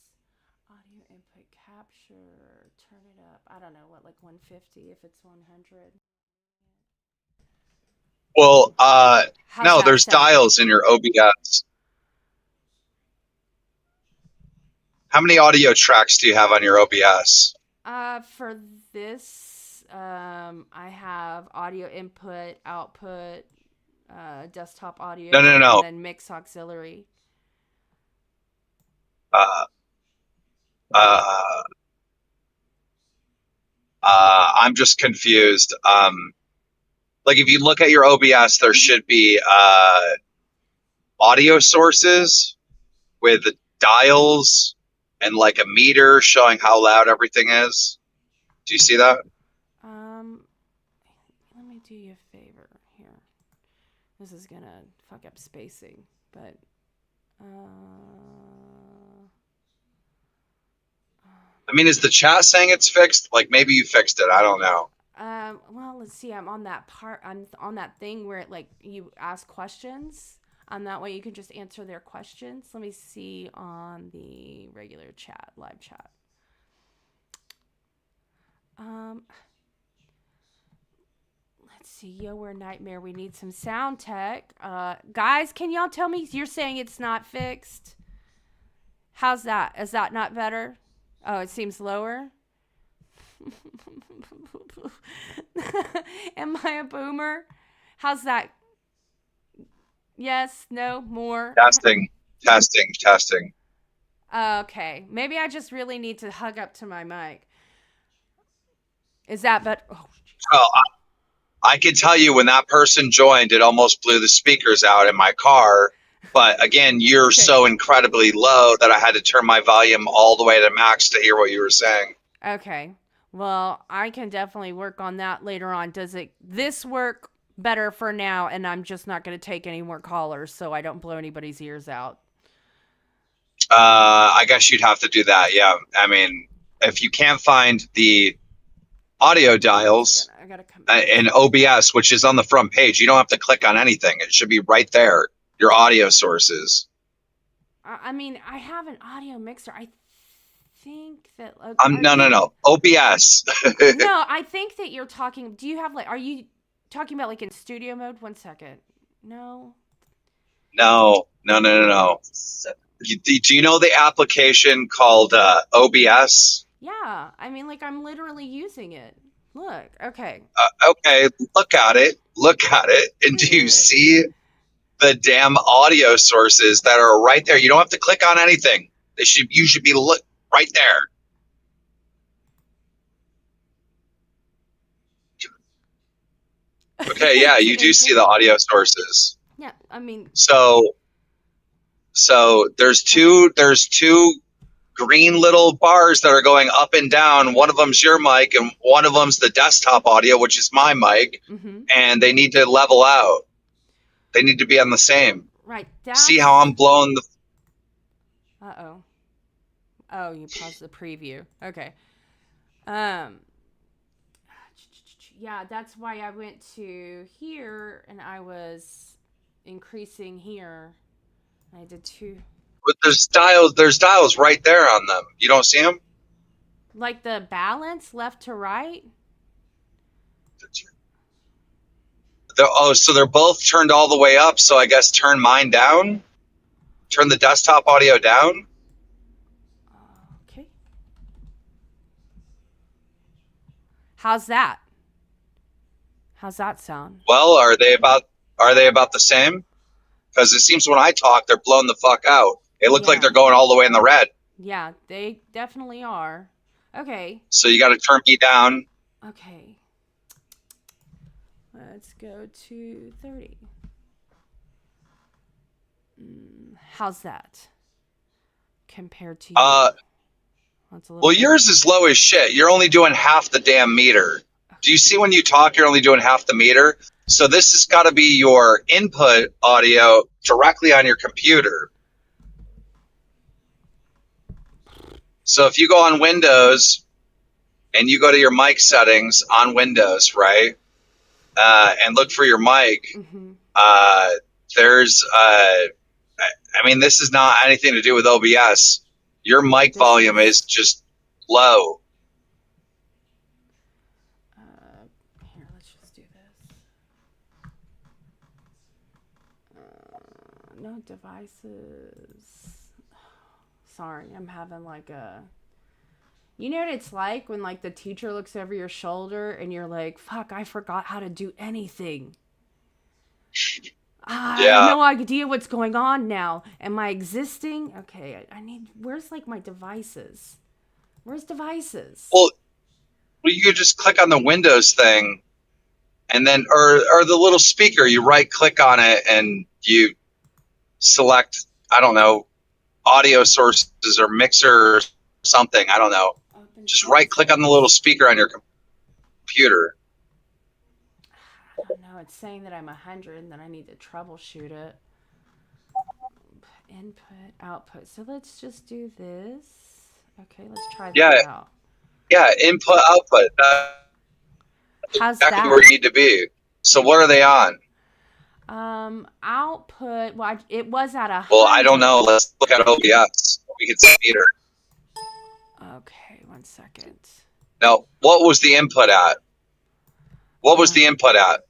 Audio input capture. Turn it up. I don't know what, like 150 if it's 100. Well, How's no, that there's sound? dials in your OBS. How many audio tracks do you have on your OBS? For this, I have audio input, output, desktop audio, No. and then mix auxiliary. I'm just confused. Like if you look at your OBS, there should be audio sources with dials and like a meter showing how loud everything is. Do you see that? Let me do you a favor here. This is gonna fuck up spacing, but I mean, is the chat saying it's fixed? Like maybe you fixed it. I don't know. well, let's see. I'm on that part. I'm on that thing where it, like, you ask questions. That way you can just answer their questions. Let me see on the regular chat, live chat. Let's see. Yo, we're Nightmare. We need some sound tech. Guys, can y'all tell me? You're saying it's not fixed. How's that? Is that not better? Oh, it seems lower. Am I a boomer? How's that? Yes, no, more. Testing. Okay, maybe I just really need to hug up to my mic. Is that better? Oh, Well, I can tell you when that person joined, it almost blew the speakers out in my car. But again, you're Okay. so incredibly low that I had to turn my volume all the way to max to hear what you were saying. okay. Well, I can definitely work on that later on. Does this work better for now? And I'm just not going to take any more callers so I don't blow anybody's ears out. I guess you'd have to do that. Yeah. I mean, if you can't find the audio dials I gotta come back. in OBS, which is on the front page, you don't have to click on anything. It should be right there. Your audio sources. I mean, I have an audio mixer. I think that. No. OBS. No, I think that you're talking. Do you have are you talking about like in studio mode? 1 second. No. No. Do you know the application called OBS? Yeah, I mean, like, I'm literally using it. Look, okay. Okay, look at it. And do you see the damn audio sources that are right there? You don't have to click on anything. You should be right there. Okay, yeah, you do see the audio sources. Yeah, I mean, So there's two green little bars that are going up and down. One of them's your mic and one of them's the desktop audio, which is my mic, and they need to level out. They need to be on the same. right. See how I'm blowing the Uh-oh. Oh, you paused the preview. Okay. Yeah, that's why I went to here and I was increasing here. I did two. But there's dials right there on them. You don't see them? Like the balance left to right? So they're both turned all the way up, so I guess turn mine down? Turn the desktop audio down? Okay. How's that? How's that sound? Well, are they about the same? Because it seems when I talk, they're blown the fuck out. They look like they're going all the way in the red. Yeah, they definitely are. Okay. So you got to turn me down. Okay. Let's go to 30. How's that compared to you? That's a little Well, bit- yours is low as shit. You're only doing half the damn meter. Do you see when you talk, you're only doing half the meter? So this has got to be your input audio directly on your computer. So if you go on Windows and you go to your mic settings on Windows, right, and look for your mic, there's, I mean, this is not anything to do with OBS. Your mic volume is just low. Here, let's just do this. No devices. Sorry, I'm having like a... You know what it's like when like the teacher looks over your shoulder and you're like, fuck, I forgot how to do anything. I have no idea what's going on now. Am I existing? Okay, I need... Where's like my devices? Where's devices? Well, you could just click on the Windows thing and then, or the little speaker, you right click on it and you select, I don't know, audio sources or mixer or something. I don't know. Just right click on the little speaker on your computer. I don't know. It's saying that I'm 100 and then I need to troubleshoot it. Input, output. So let's just do this. Okay, let's try that out. Yeah, input, output. How's exactly that? where you need to be. So what are they on? Output. Well, it was at 100. Well, I don't know. Let's look at OBS. We can see meter. Okay, 1 second. Now, what was the input at? What was the input at?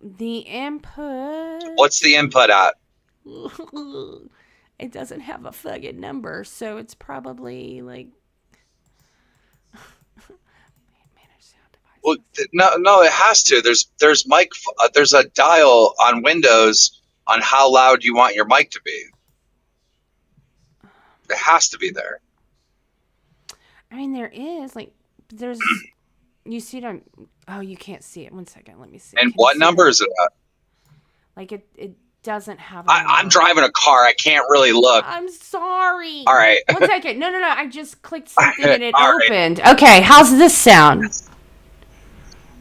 The input. What's the input at? It doesn't have a fucking number, so it's probably like. Well, no, it has to. There's mic. There's a dial on Windows on how loud you want your mic to be. It has to be there. I mean, there is like there's. You see it on. Oh, you can't see it. 1 second. Let me see. And what number is it at? Like it doesn't have. I'm driving a car. I can't really look. I'm sorry. All right. 1 second. No. I just clicked something and it All opened. Right. Okay. How's this sound?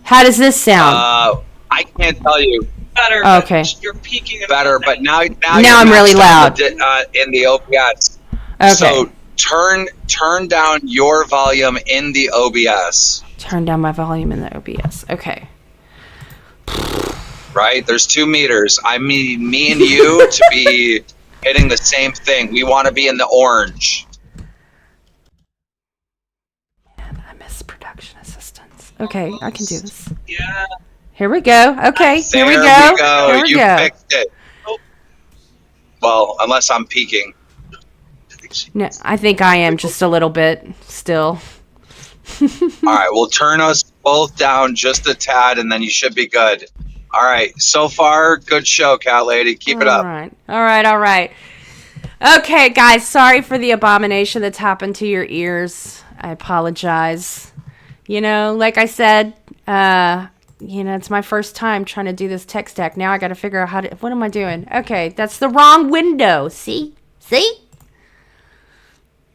How does this sound? I can't tell you. Better. Okay. You're peaking. Better, but now I'm really loud in the OBS. Okay. So turn down your volume in the OBS. Turn down my volume in the OBS. Okay. Right? There's 2 meters. I mean, me and you to be hitting the same thing. We want to be in the orange. Man, I miss production assistants. Okay, I can do this. Yeah. Here we go. Okay, here we go. Here we you go. fixed it. Well, unless I'm peeking. No, I think I am just a little bit still. All right, we'll turn us both down just a tad, and then you should be good. All right, so far, good show, Cat Lady. Keep it up. All right. Okay, guys, sorry for the abomination that's happened to your ears. I apologize. You know, like I said, it's my first time trying to do this tech stack. Now I got to figure out what am I doing? Okay, that's the wrong window. See?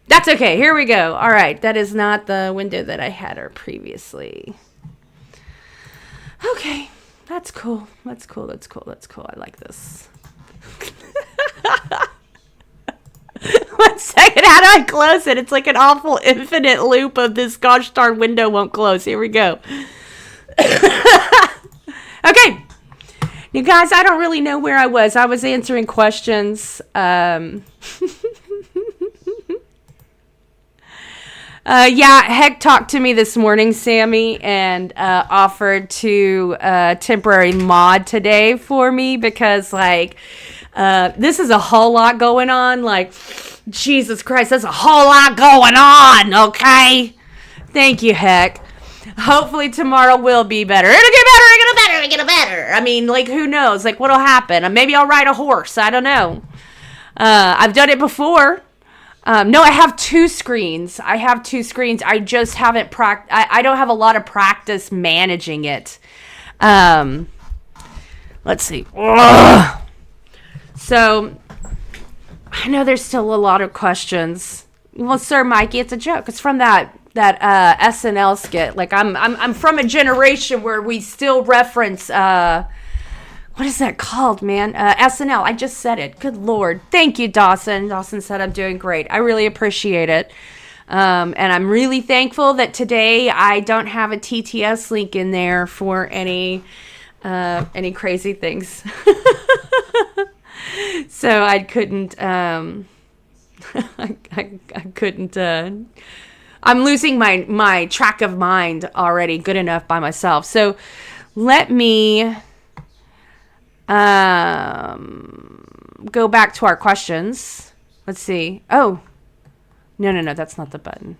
That's okay. Here we go. All right. That is not the window that I had previously. Okay. That's cool. I like this. 1 second. How do I close it? It's like an awful infinite loop of this gosh darn window won't close. Here we go. Okay. You guys, I don't really know where I was. I was answering questions. Heck talked to me this morning, Sammy, and offered to temporary mod today for me because, this is a whole lot going on. Like, Jesus Christ, there's a whole lot going on, okay? Thank you, Heck. Hopefully tomorrow will be better. It'll get better. I mean, who knows? What'll happen? Maybe I'll ride a horse. I don't know. I've done it before. No, I have 2 screens. I just haven't I don't have a lot of practice managing it. Let's see. Ugh. So, I know there's still a lot of questions. Well, Sir Mikey, it's a joke. It's from that SNL skit. I'm from a generation where we still reference what is that called, man? SNL. I just said it. Good Lord. Thank you, Dawson. Dawson said I'm doing great. I really appreciate it. And I'm really thankful that today I don't have a TTS link in there for any crazy things. So I couldn't, I couldn't, I'm losing my track of mind already good enough by myself. So let me go back to our questions. Let's see. Oh, no, that's not the button.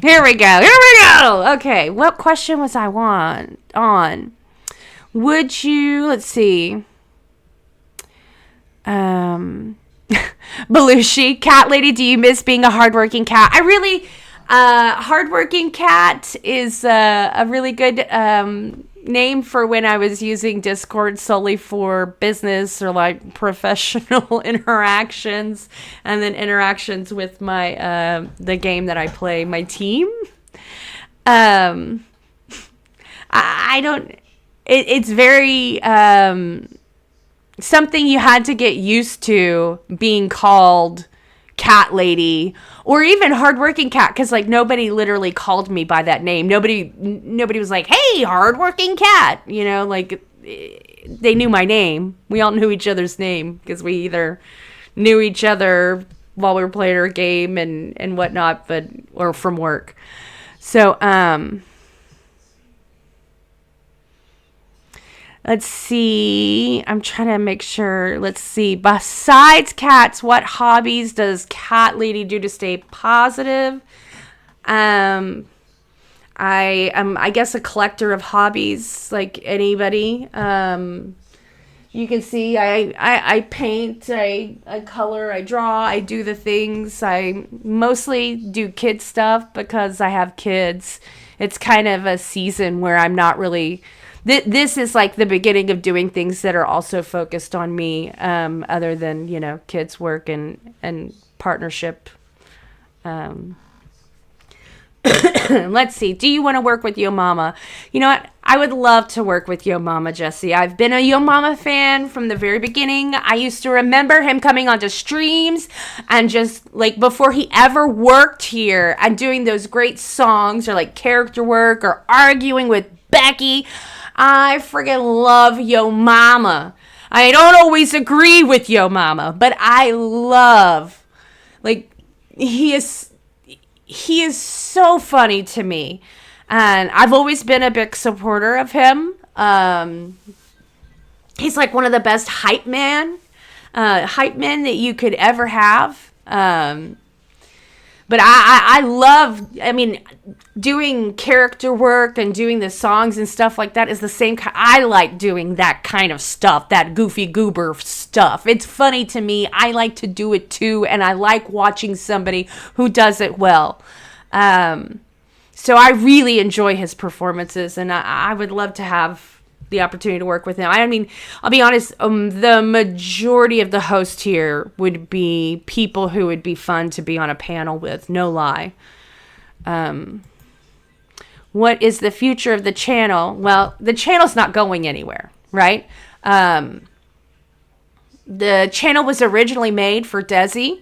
Here we go. Okay, what question was I on? Would you, let's see. Belushi, cat lady, do you miss being a hardworking cat? I really, hardworking cat is a really good name for when I was using Discord solely for business or like professional interactions, and then interactions with my the game that I play, my team. I don't. It's very something you had to get used to being called cat lady or even hardworking cat, because like nobody literally called me by that name. Nobody was like, hey, hardworking cat, you know, like they knew my name. We all knew each other's name because we either knew each other while we were playing our game and whatnot, or from work. So let's see. I'm trying to make sure. Let's see. Besides cats, what hobbies does Cat Lady do to stay positive? I am, I guess, a collector of hobbies like anybody. You can see I paint, I color, I draw, I do the things. I mostly do kid stuff because I have kids. It's kind of a season where I'm not really... This is like the beginning of doing things that are also focused on me, other than, you know, kids work and partnership. Let's see. Do you want to work with Yo Mama? You know what? I would love to work with Yo Mama, Jesse. I've been a Yo Mama fan from the very beginning. I used to remember him coming onto streams and just like before he ever worked here and doing those great songs or like character work or arguing with Becky. I friggin' love Yo Mama. I don't always agree with Yo Mama, but I love, like, he is so funny to me. And I've always been a big supporter of him. He's like one of the best hype men that you could ever have. But I love, I mean, doing character work and doing the songs and stuff like that is the same. I like doing that kind of stuff, that goofy goober stuff. It's funny to me. I like to do it too, and I like watching somebody who does it well. So I really enjoy his performances, and I would love to have the opportunity to work with him. I mean, I'll be honest, the majority of the hosts here would be people who would be fun to be on a panel with, no lie. What is the future of the channel? Well, the channel's not going anywhere, right? The channel was originally made for Desi,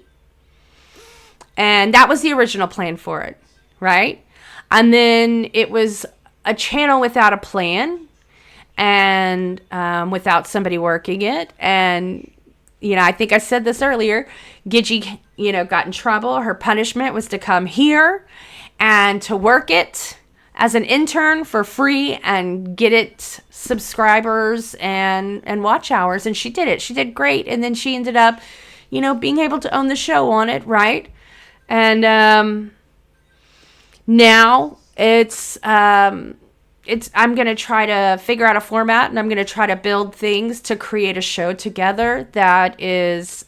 and that was the original plan for it, right? And then it was a channel without a plan, and without somebody working it. And, you know, I think I said this earlier, Gidgey, you know, got in trouble. Her punishment was to come here and to work it as an intern for free and get it subscribers and watch hours. And she did it. She did great. And then she ended up, you know, being able to own the show on it, right? And now it's I'm going to try to figure out a format, and I'm going to try to build things to create a show together that is,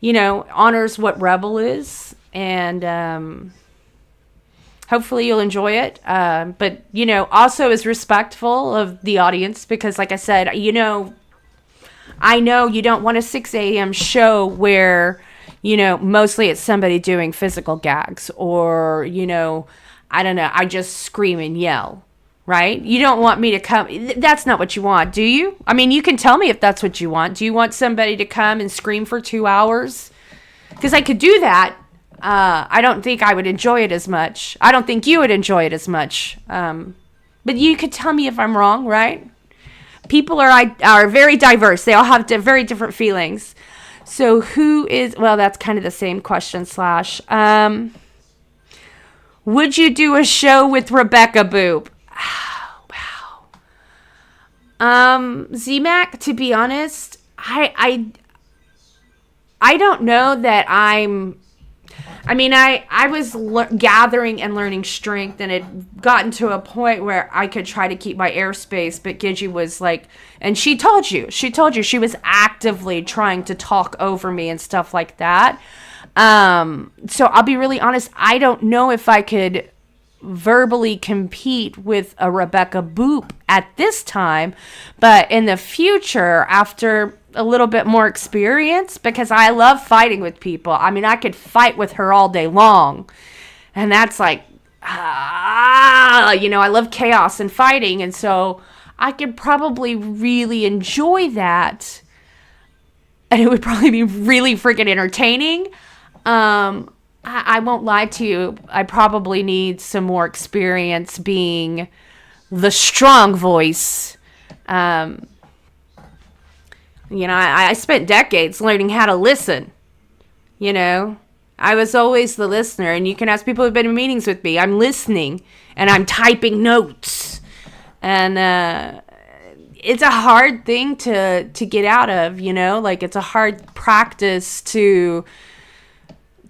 you know, honors what Rebel is, and hopefully you'll enjoy it. But, you know, also is respectful of the audience because, like I said, you know, I know you don't want a 6 a.m. show where, mostly it's somebody doing physical gags or, I don't know, I just scream and yell, right? You don't want me to come. That's not what you want, do you? I mean, you can tell me if that's what you want. Do you want somebody to come and scream for 2 hours? Because I could do that. I don't think I would enjoy it as much. I don't think you would enjoy it as much. But you could tell me if I'm wrong, right? People are very diverse. They all have very different feelings. So that's kind of the same question / would you do a show with Rebecca Boop? Oh, wow. Z-Mac, to be honest, I don't know that I was gathering and learning strength, and it gotten to a point where I could try to keep my airspace, but Gidget was like, and she told you she was actively trying to talk over me and stuff like that. So I'll be really honest, I don't know if I could verbally compete with a Rebecca Boop at this time, but in the future, after a little bit more experience, because I love fighting with people. I mean, I could fight with her all day long, and that's like, I love chaos and fighting, and so I could probably really enjoy that, and it would probably be really freaking entertaining. I won't lie to you. I probably need some more experience being the strong voice. I spent decades learning how to listen. I was always the listener, and you can ask people who've been in meetings with me. I'm listening, and I'm typing notes. And it's a hard thing to get out of, it's a hard practice to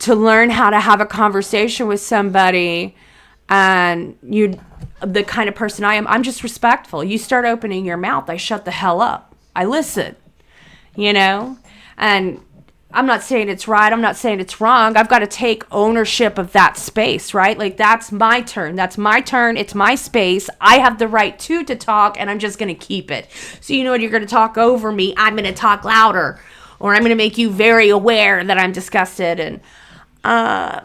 learn how to have a conversation with somebody, and the kind of person I am, I'm just respectful. You start opening your mouth, I shut the hell up. I listen, and I'm not saying it's right. I'm not saying it's wrong. I've got to take ownership of that space, right? Like, that's my turn. That's my turn. It's my space. I have the right to talk, and I'm just going to keep it. So, when you're going to talk over me, I'm going to talk louder, or I'm going to make you very aware that I'm disgusted. And I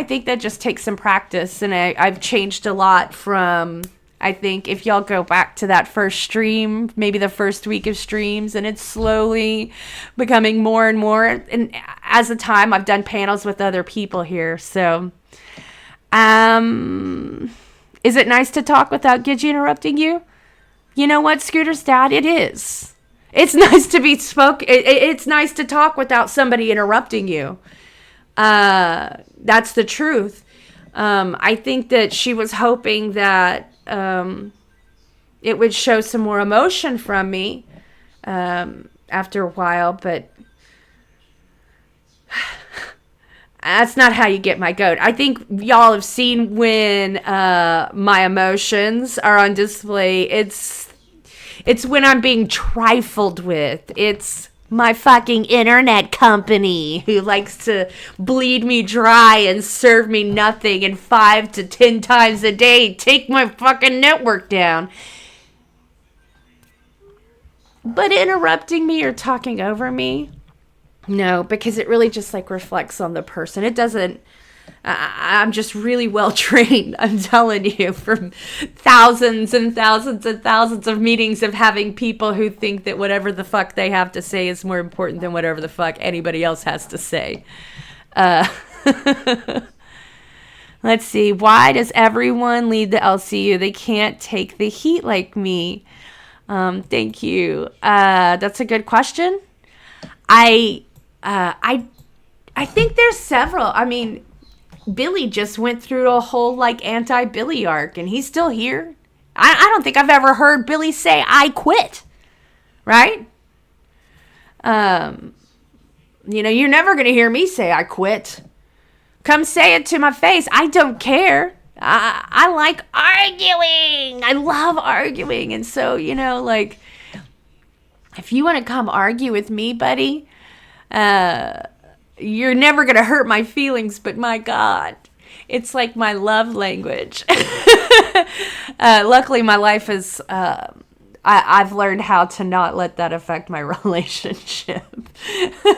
think that just takes some practice, and I've changed a lot from, I think, if y'all go back to that first stream, maybe the first week of streams, and it's slowly becoming more and more, and as a time, I've done panels with other people here, so, is it nice to talk without Gidget interrupting you? You know what, Scooter's dad, it is. It's nice to be it's nice to talk without somebody interrupting you. That's the truth. I think that she was hoping that it would show some more emotion from me after a while, but that's not how you get my goat. I think y'all have seen when my emotions are on display. It's when I'm being trifled with. It's my fucking internet company who likes to bleed me dry and serve me nothing, and 5 to 10 times a day take my fucking network down. But interrupting me or talking over me, no, because it really just reflects on the person. It doesn't. I'm just really well trained, I'm telling you, from thousands and thousands and thousands of meetings of having people who think that whatever the fuck they have to say is more important than whatever the fuck anybody else has to say. Let's see. Why does everyone lead the LCU? They can't take the heat like me. Thank you. That's a good question. I think there's several. I mean, Billy just went through a whole anti-Billy arc, and he's still here. I don't think I've ever heard Billy say I quit, right? You're never gonna hear me say I quit. Come say it to my face. I don't care. I like arguing. I love arguing, and so if you want to come argue with me, buddy, you're never going to hurt my feelings, but my God, it's like my love language. Luckily, my life is, I've learned how to not let that affect my relationship.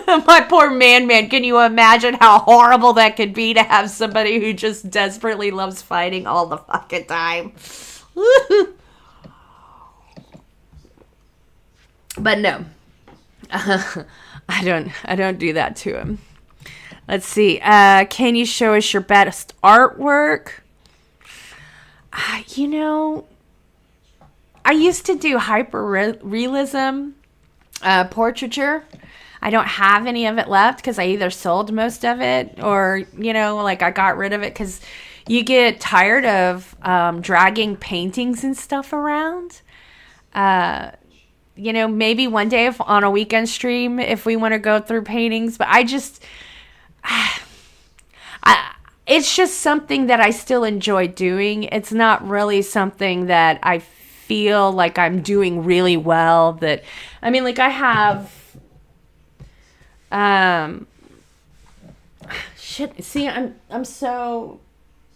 My poor man. Can you imagine how horrible that could be to have somebody who just desperately loves fighting all the fucking time? But no. I don't do that to him. Let's see. Can you show us your best artwork? You know, I used to do hyper-realism portraiture. I don't have any of it left because I either sold most of it or, you know, like I got rid of it because you get tired of dragging paintings and stuff around. You know, maybe one day if on a weekend stream if we want to go through paintings, but it's just something that I still enjoy doing. It's not really something that I feel like I'm doing really well. That, I mean, like I have, see, I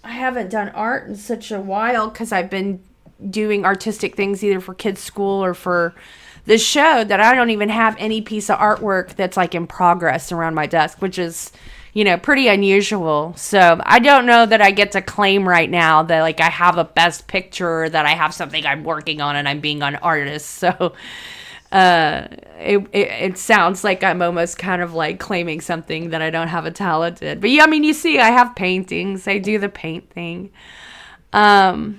haven't done art in such a while because I've been doing artistic things either for kids' school or for the show that I don't even have any piece of artwork that's like in progress around my desk, which is, you know, pretty unusual. So I don't know that I get to claim right now that like I have a best picture or that I have something I'm working on and I'm being an artist. So it sounds like I'm almost kind of like claiming something that I don't have a talent in. But yeah, I mean, you see, I have paintings. I do the paint thing. Let's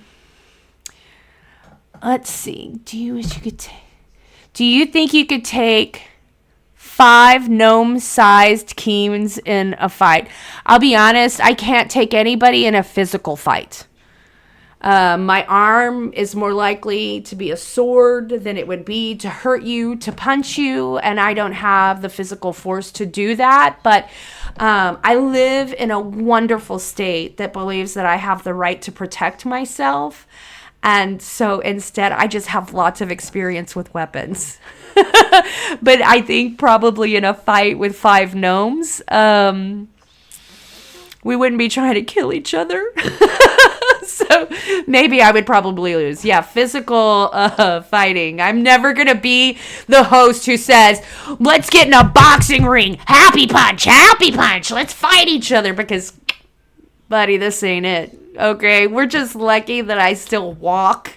see. Do you think you could take 5 gnome-sized Keens in a fight? I'll be honest, I can't take anybody in a physical fight. My arm is more likely to be a sword than it would be to hurt you, to punch you, and I don't have the physical force to do that. But I live in a wonderful state that believes that I have the right to protect myself. And so instead, I just have lots of experience with weapons. But I think probably in a fight with 5 gnomes, we wouldn't be trying to kill each other. So maybe I would probably lose. Yeah, physical fighting. I'm never going to be the host who says, let's get in a boxing ring. Happy punch. Let's fight each other. Because, buddy, this ain't it. Okay, we're just lucky that I still walk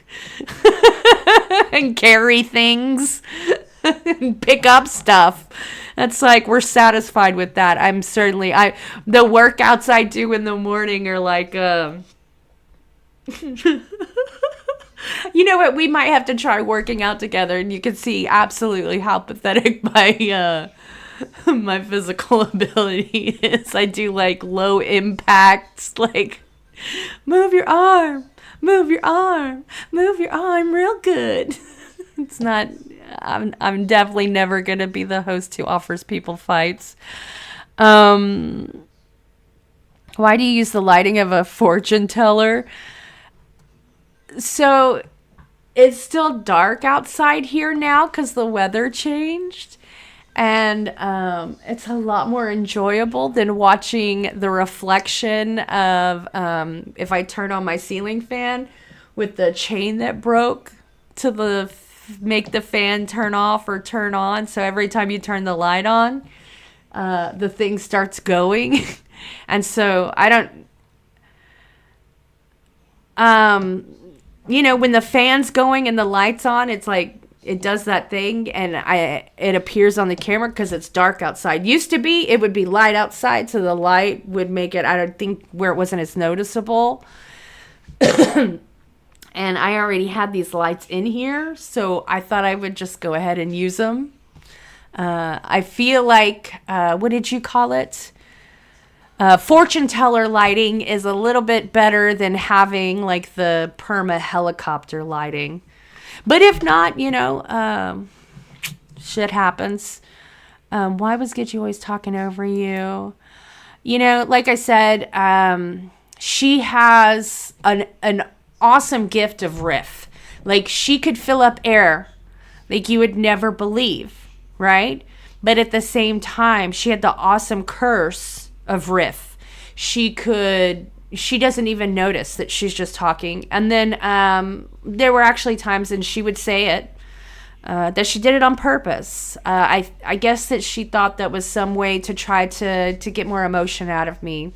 and carry things and pick up stuff. That's like, we're satisfied with that. The workouts I do in the morning are like, you know what, we might have to try working out together and you can see absolutely how pathetic my physical ability is. I do like low impact, like, move your arm real good. It's not, I'm definitely never going to be the host who offers people fights. Why do you use the lighting of a fortune teller? So it's still dark outside here now because the weather changed. And it's a lot more enjoyable than watching the reflection of if I turn on my ceiling fan with the chain that broke to make the fan turn off or turn on. So every time you turn the light on, the thing starts going. And so I don't, you know, when the fan's going and the light's on, it's like, it does that thing and it appears on the camera because it's dark outside. Used to be, it would be light outside, so the light would make it, I don't think, where it wasn't as noticeable. And I already had these lights in here, so I thought I would just go ahead and use them. I feel like, what did you call it? Fortune teller lighting is a little bit better than having like the perma helicopter lighting. But if not, you know, shit happens. Why was Gitchy always talking over you? You know, like I said, she has an awesome gift of riff. Like, she could fill up air like you would never believe, right? But at the same time, she had the awesome curse of riff. She doesn't even notice that she's just talking. And then there were actually times, and she would say it, that she did it on purpose. I guess that she thought that was some way to try to get more emotion out of me.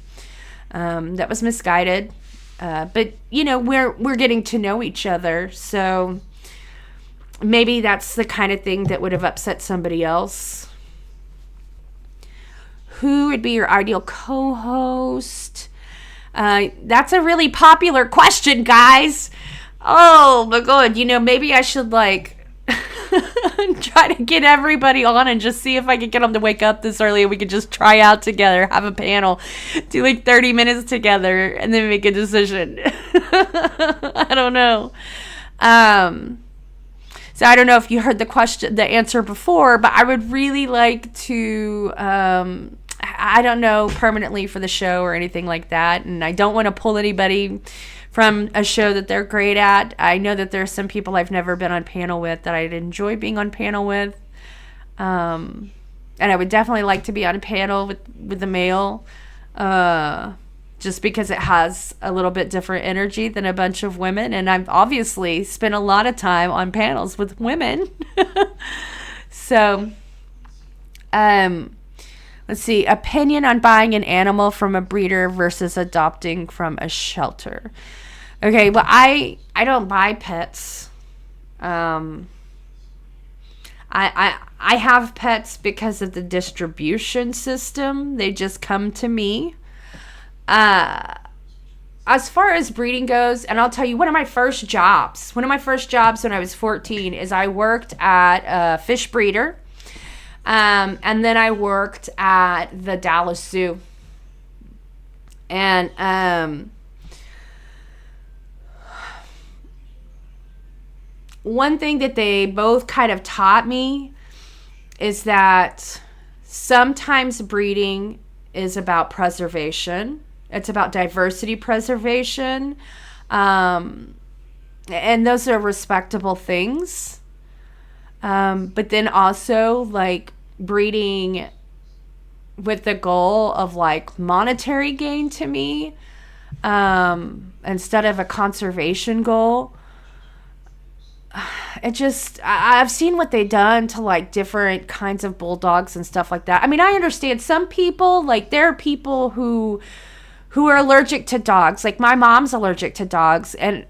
That was misguided. But we're getting to know each other, so maybe that's the kind of thing that would have upset somebody else. Who would be your ideal co-host? That's a really popular question, guys. Oh my god, maybe I should try to get everybody on and just see if I can get them to wake up this early and we could just try out together, have a panel, do 30 minutes together, and then make a decision. I don't know. So I don't know if you heard the answer before, but I would really like to, I don't know, permanently for the show or anything like that. And I don't want to pull anybody from a show that they're great at. I know that there's some people I've never been on panel with that I'd enjoy being on panel with. And I would definitely like to be on a panel with a male, just because it has a little bit different energy than a bunch of women. And I've obviously spent a lot of time on panels with women. So, let's see. Opinion on buying an animal from a breeder versus adopting from a shelter. Okay, well, I don't buy pets. I have pets because of the distribution system. They just come to me. As far as breeding goes, and I'll tell you, one of my first jobs when I was 14 is I worked at a fish breeder. And then I worked at the Dallas Zoo. And one thing that they both kind of taught me is that sometimes breeding is about preservation. It's about diversity preservation. And those are respectable things. But then also breeding with the goal of monetary gain to me, instead of a conservation goal. I've seen what they've done to different kinds of bulldogs and stuff like that. I mean, I understand some people, there are people who are allergic to dogs. My mom's allergic to dogs, and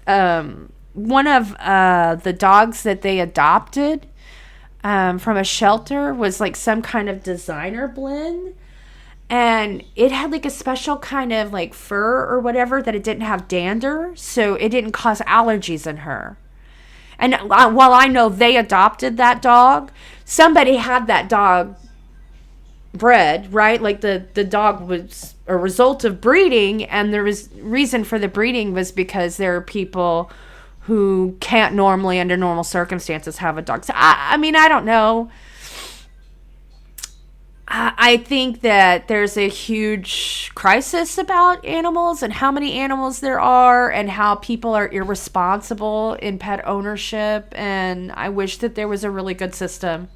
one of the dogs that they adopted from a shelter was some kind of designer blend, and it had a special kind of fur or whatever that it didn't have dander, so it didn't cause allergies in her. And while I know they adopted that dog, somebody had that dog bred, right? The dog was a result of breeding, and there was reason for the breeding was because there are people who can't normally, under normal circumstances, have a dog. So, I mean, I don't know. I think that there's a huge crisis about animals and how many animals there are and how people are irresponsible in pet ownership. And I wish that there was a really good system.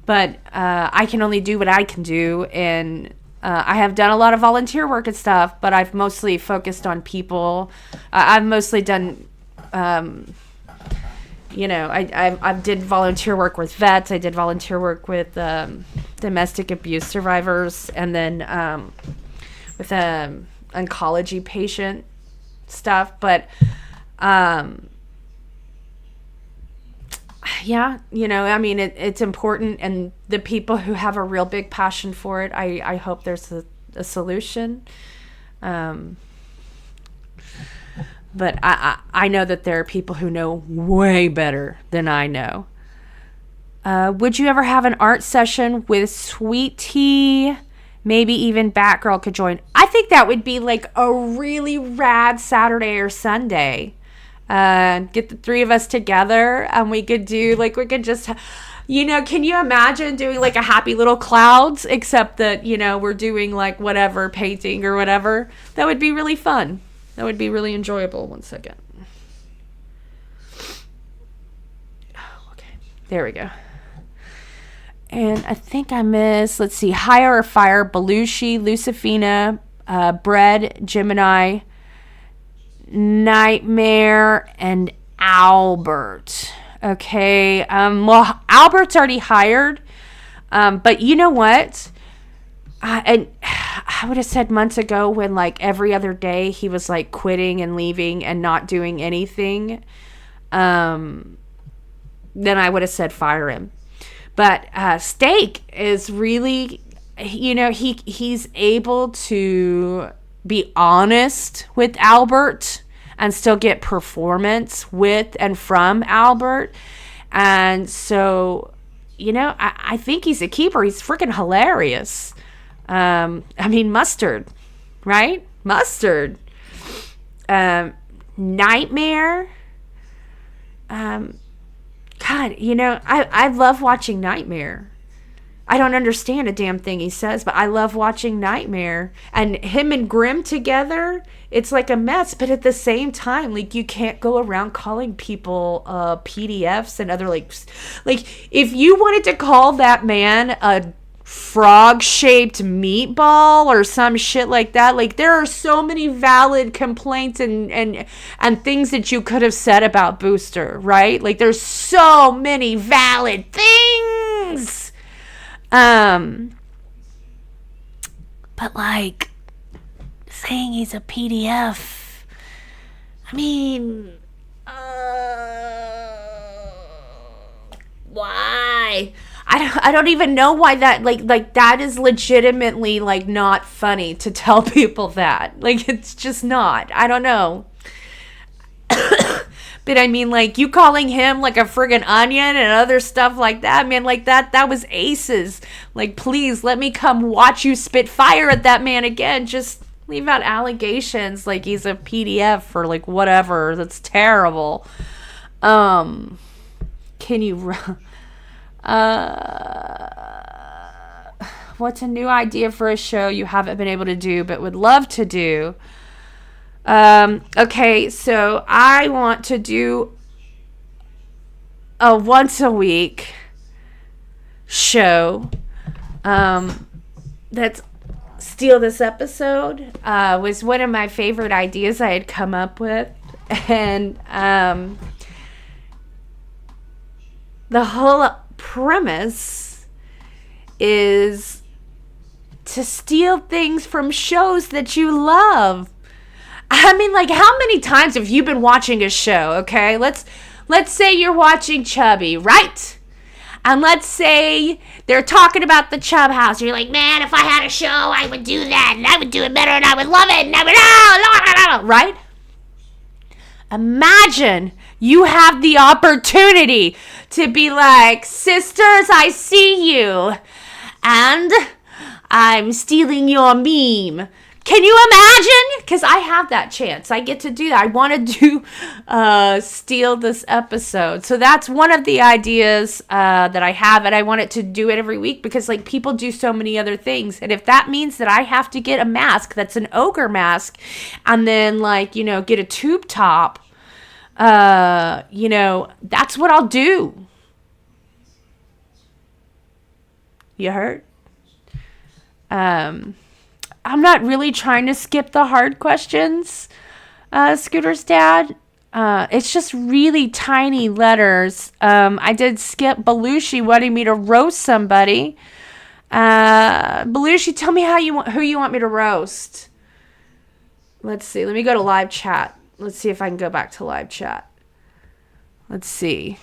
But I can only do what I can do. And I have done a lot of volunteer work and stuff, but I've mostly focused on people. I've mostly done... I did volunteer work with vets. I did volunteer work with domestic abuse survivors, and then with oncology patient stuff. But it's important, and the people who have a real big passion for it, I hope there's a solution. But I know that there are people who know way better than I know. Would you ever have an art session with Sweet Tea? Maybe even Batgirl could join. I think that would be a really rad Saturday or Sunday. Get the three of us together, and we could do we could just, can you imagine doing a Happy Little Clouds, except that we're doing whatever painting or whatever. That would be really fun. That would be really enjoyable. One second. Oh, okay. There we go. And I think I missed, let's see, Hire or Fire, Belushi, Lucifina, Bread, Gemini, Nightmare, and Albert. Okay. Well, Albert's already hired. But you know what? I would have said months ago when like every other day he was like quitting and leaving and not doing anything. Then I would have said fire him. But Steak is really, you know, he's able to be honest with Albert and still get performance with and from Albert. And so, you know, I think he's a keeper. He's freaking hilarious. I mean, Mustard, right? Mustard. Nightmare. God, you know, I love watching Nightmare. I don't understand a damn thing he says, but I love watching Nightmare. And him and Grimm together, it's like a mess. But at the same time, like, you can't go around calling people PDFs and other, like, if you wanted to call that man a frog-shaped meatball or some shit like that, like, there are so many valid complaints and things that you could have said about Booster, right? Like, there's so many valid things. But like saying he's a PDF, I mean, why? I don't even know why that, like that is legitimately like not funny to tell people that. Like, it's just not. I don't know. But I mean, like, you calling him like a friggin' onion and other stuff like that, man, like that was aces. Like, please let me come watch you spit fire at that man again. Just leave out allegations like he's a PDF or like whatever. That's terrible. Can you what's a new idea for a show you haven't been able to do but would love to do? Okay, so I want to do a once a week show. That's Steal This Episode, was one of my favorite ideas I had come up with. And, the whole premise is to steal things from shows that you love. I mean, like, how many times have you been watching a show, okay? Let's say you're watching Chubby, right? And let's say they're talking about the Chubb House. You're like, man, if I had a show, I would do that, and I would do it better, and I would love it, and I would, right? Imagine you have the opportunity to be like, sisters, I see you, and I'm stealing your meme. Can you imagine? Because I have that chance. I get to do that. I want to do Steal This Episode. So that's one of the ideas that I have, and I want it to do it every week because, like, people do so many other things. And if that means that I have to get a mask that's an ogre mask and then, like, you know, get a tube top, you know, that's what I'll do. You heard? I'm not really trying to skip the hard questions, Scooter's dad. It's just really tiny letters. I did skip Belushi wanting me to roast somebody. Belushi, tell me who you want me to roast. Let's see. Let me go to live chat. Let's see if I can go back to live chat. Let's see.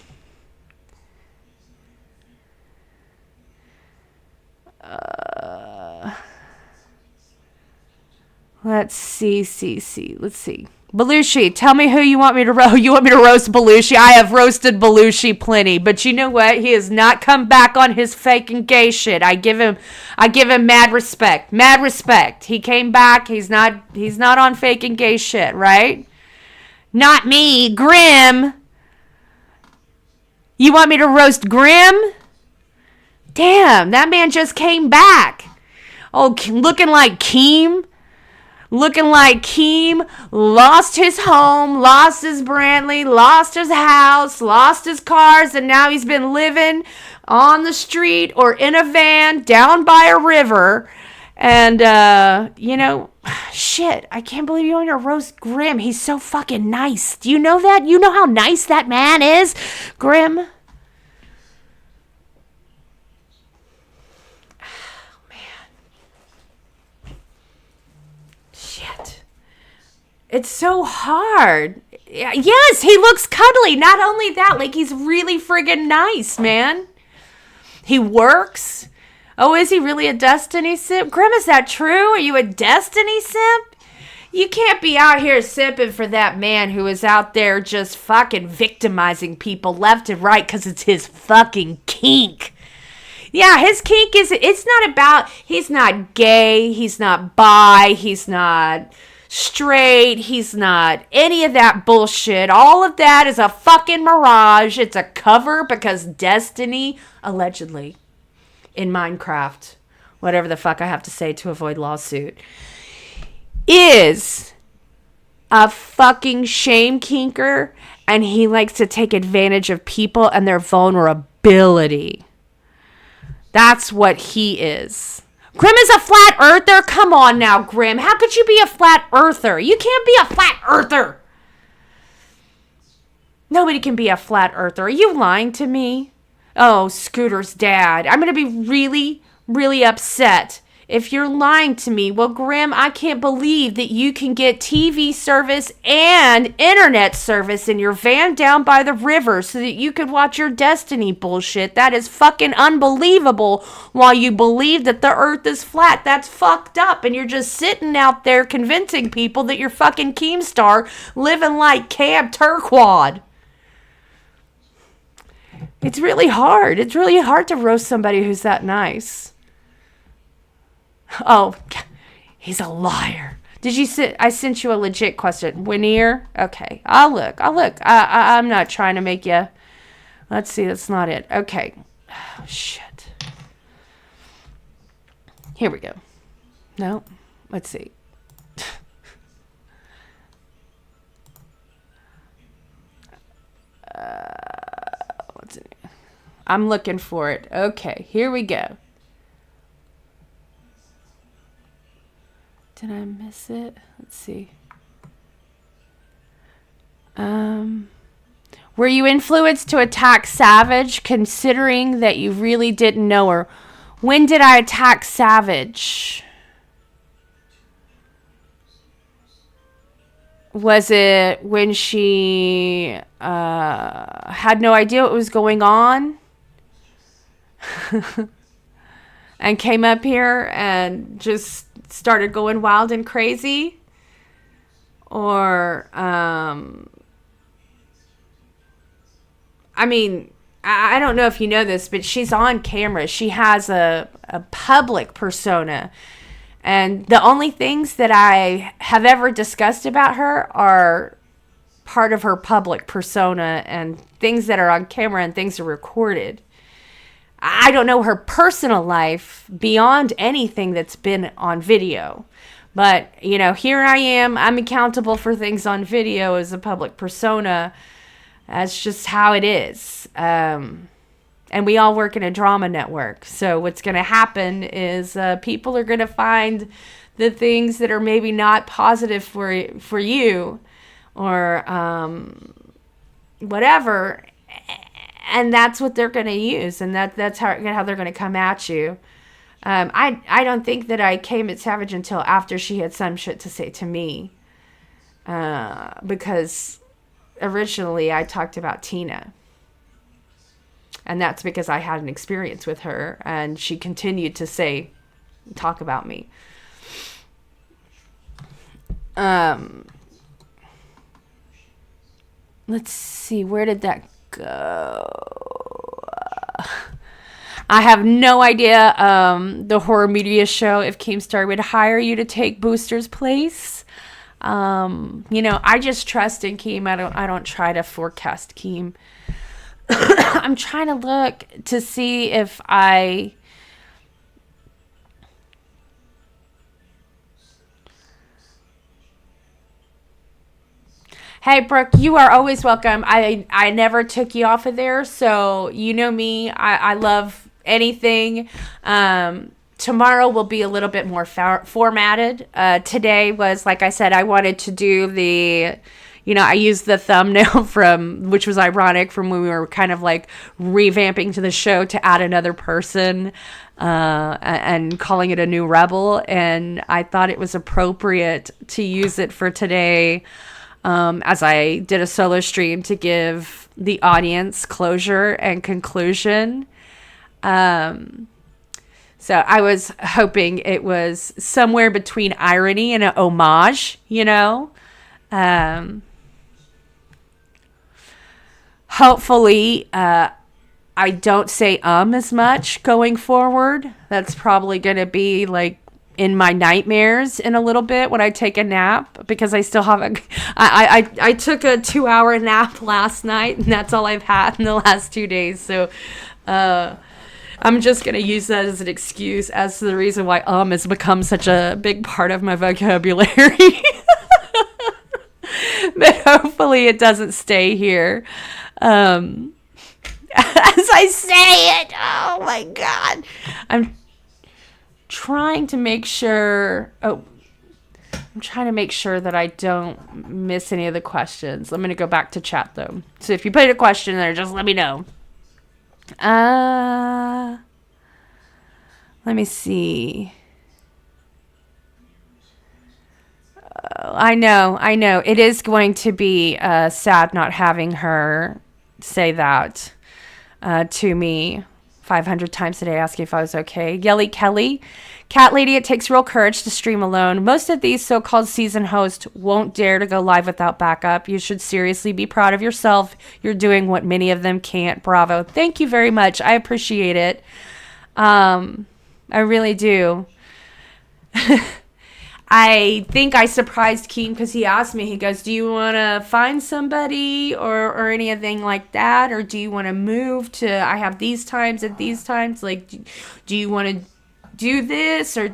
Let's see. Let's see. Belushi, tell me who you want me to roast. You want me to roast Belushi? I have roasted Belushi plenty, but you know what? He has not come back on his fake and gay shit. I give him mad respect. Mad respect. He came back. He's not on fake and gay shit, right? Not me, Grimm. You want me to roast Grimm? Damn, that man just came back. Oh, looking like Keem. Looking like Keem lost his home, lost his Brantley, lost his house, lost his cars, and now he's been living on the street or in a van down by a river. And, shit, I can't believe you want to roast Grim. He's so fucking nice. Do you know that? You know how nice that man is, Grim? Oh, man. Shit. It's so hard. Yes, he looks cuddly. Not only that, like, he's really friggin' nice, man. He works. Oh, is he really a Destiny simp? Grim, is that true? Are you a Destiny simp? You can't be out here simping for that man who is out there just fucking victimizing people left and right because it's his fucking kink. Yeah, his kink it's not about, he's not gay, he's not bi, he's not straight, he's not any of that bullshit. All of that is a fucking mirage. It's a cover because Destiny, allegedly, in Minecraft, whatever the fuck I have to say to avoid lawsuit, is a fucking shame kinker, and he likes to take advantage of people and their vulnerability. That's what he is. Grim is a flat earther? Come on now, Grim. How could you be a flat earther? You can't be a flat earther. Nobody can be a flat earther. Are you lying to me? Oh, Scooter's dad. I'm going to be really, really upset if you're lying to me. Well, Grim, I can't believe that you can get TV service and internet service in your van down by the river so that you could watch your Destiny bullshit. That is fucking unbelievable while you believe that the earth is flat. That's fucked up. And you're just sitting out there convincing people that you're fucking Keemstar living like Camp Turquoise. It's really hard. It's really hard to roast somebody who's that nice. Oh, he's a liar. Did you I sent you a legit question. Winier? Okay. I'll look. I'm not trying to make you. Let's see. That's not it. Okay. Oh, shit. Here we go. No. Let's see. What's it? I'm looking for it. Okay. Here we go. Did I miss it? Let's see. Were you influenced to attack Savage, considering that you really didn't know her? When did I attack Savage? Was it when she had no idea what was going on? And came up here and just started going wild and crazy? Or, I mean, I don't know if you know this, but she's on camera. She has a public persona. And the only things that I have ever discussed about her are part of her public persona and things that are on camera and things are recorded. I don't know her personal life beyond anything that's been on video. But, you know, here I am. I'm accountable for things on video as a public persona. That's just how it is. And we all work in a drama network. So what's going to happen is people are going to find the things that are maybe not positive for you or whatever. And that's what they're going to use. And that's how they're going to come at you. I don't think that I came at Savage until after she had some shit to say to me. Because originally I talked about Tina. And that's because I had an experience with her. And she continued to talk about me. Let's see. Where did that go? I have no idea. The Horror Media Show, if Keemstar would hire you to take Booster's place. I just trust in Keem. I don't try to forecast Keem. I'm trying to look to see if I... Hey, Brooke, you are always welcome. I never took you off of there, so you know me. I love anything. tomorrow will be a little bit more formatted. Today was, like I said, I wanted to do I used the thumbnail which was ironic, from when we were kind of like revamping to the show to add another person and calling it a new rebel. And I thought it was appropriate to use it for today, as I did a solo stream to give the audience closure and conclusion. So I was hoping it was somewhere between irony and an homage, Hopefully, I don't say as much going forward. That's probably going to be like in my nightmares in a little bit when I take a nap, because I still have I took a 2-hour nap last night, and that's all I've had in the last 2 days. So, I'm just going to use that as an excuse as to the reason why has become such a big part of my vocabulary. But hopefully it doesn't stay here. As I say it, oh my God. I'm trying to make sure that I don't miss any of the questions. I'm going to go back to chat though. So if you put a question there, just let me know. Let me see. I know. It is going to be sad not having her say that to me 500 times a day, asking if I was okay. Yelly Kelly, Cat Lady, it takes real courage to stream alone. Most of these so-called season hosts won't dare to go live without backup. You should seriously be proud of yourself. You're doing what many of them can't. Bravo. Thank you very much. I appreciate it. I really do. I think I surprised Keem because he asked me, he goes, do you want to find somebody or anything like that? Or do you want to move to, I have these times at these times? Like, do you want to do this? Or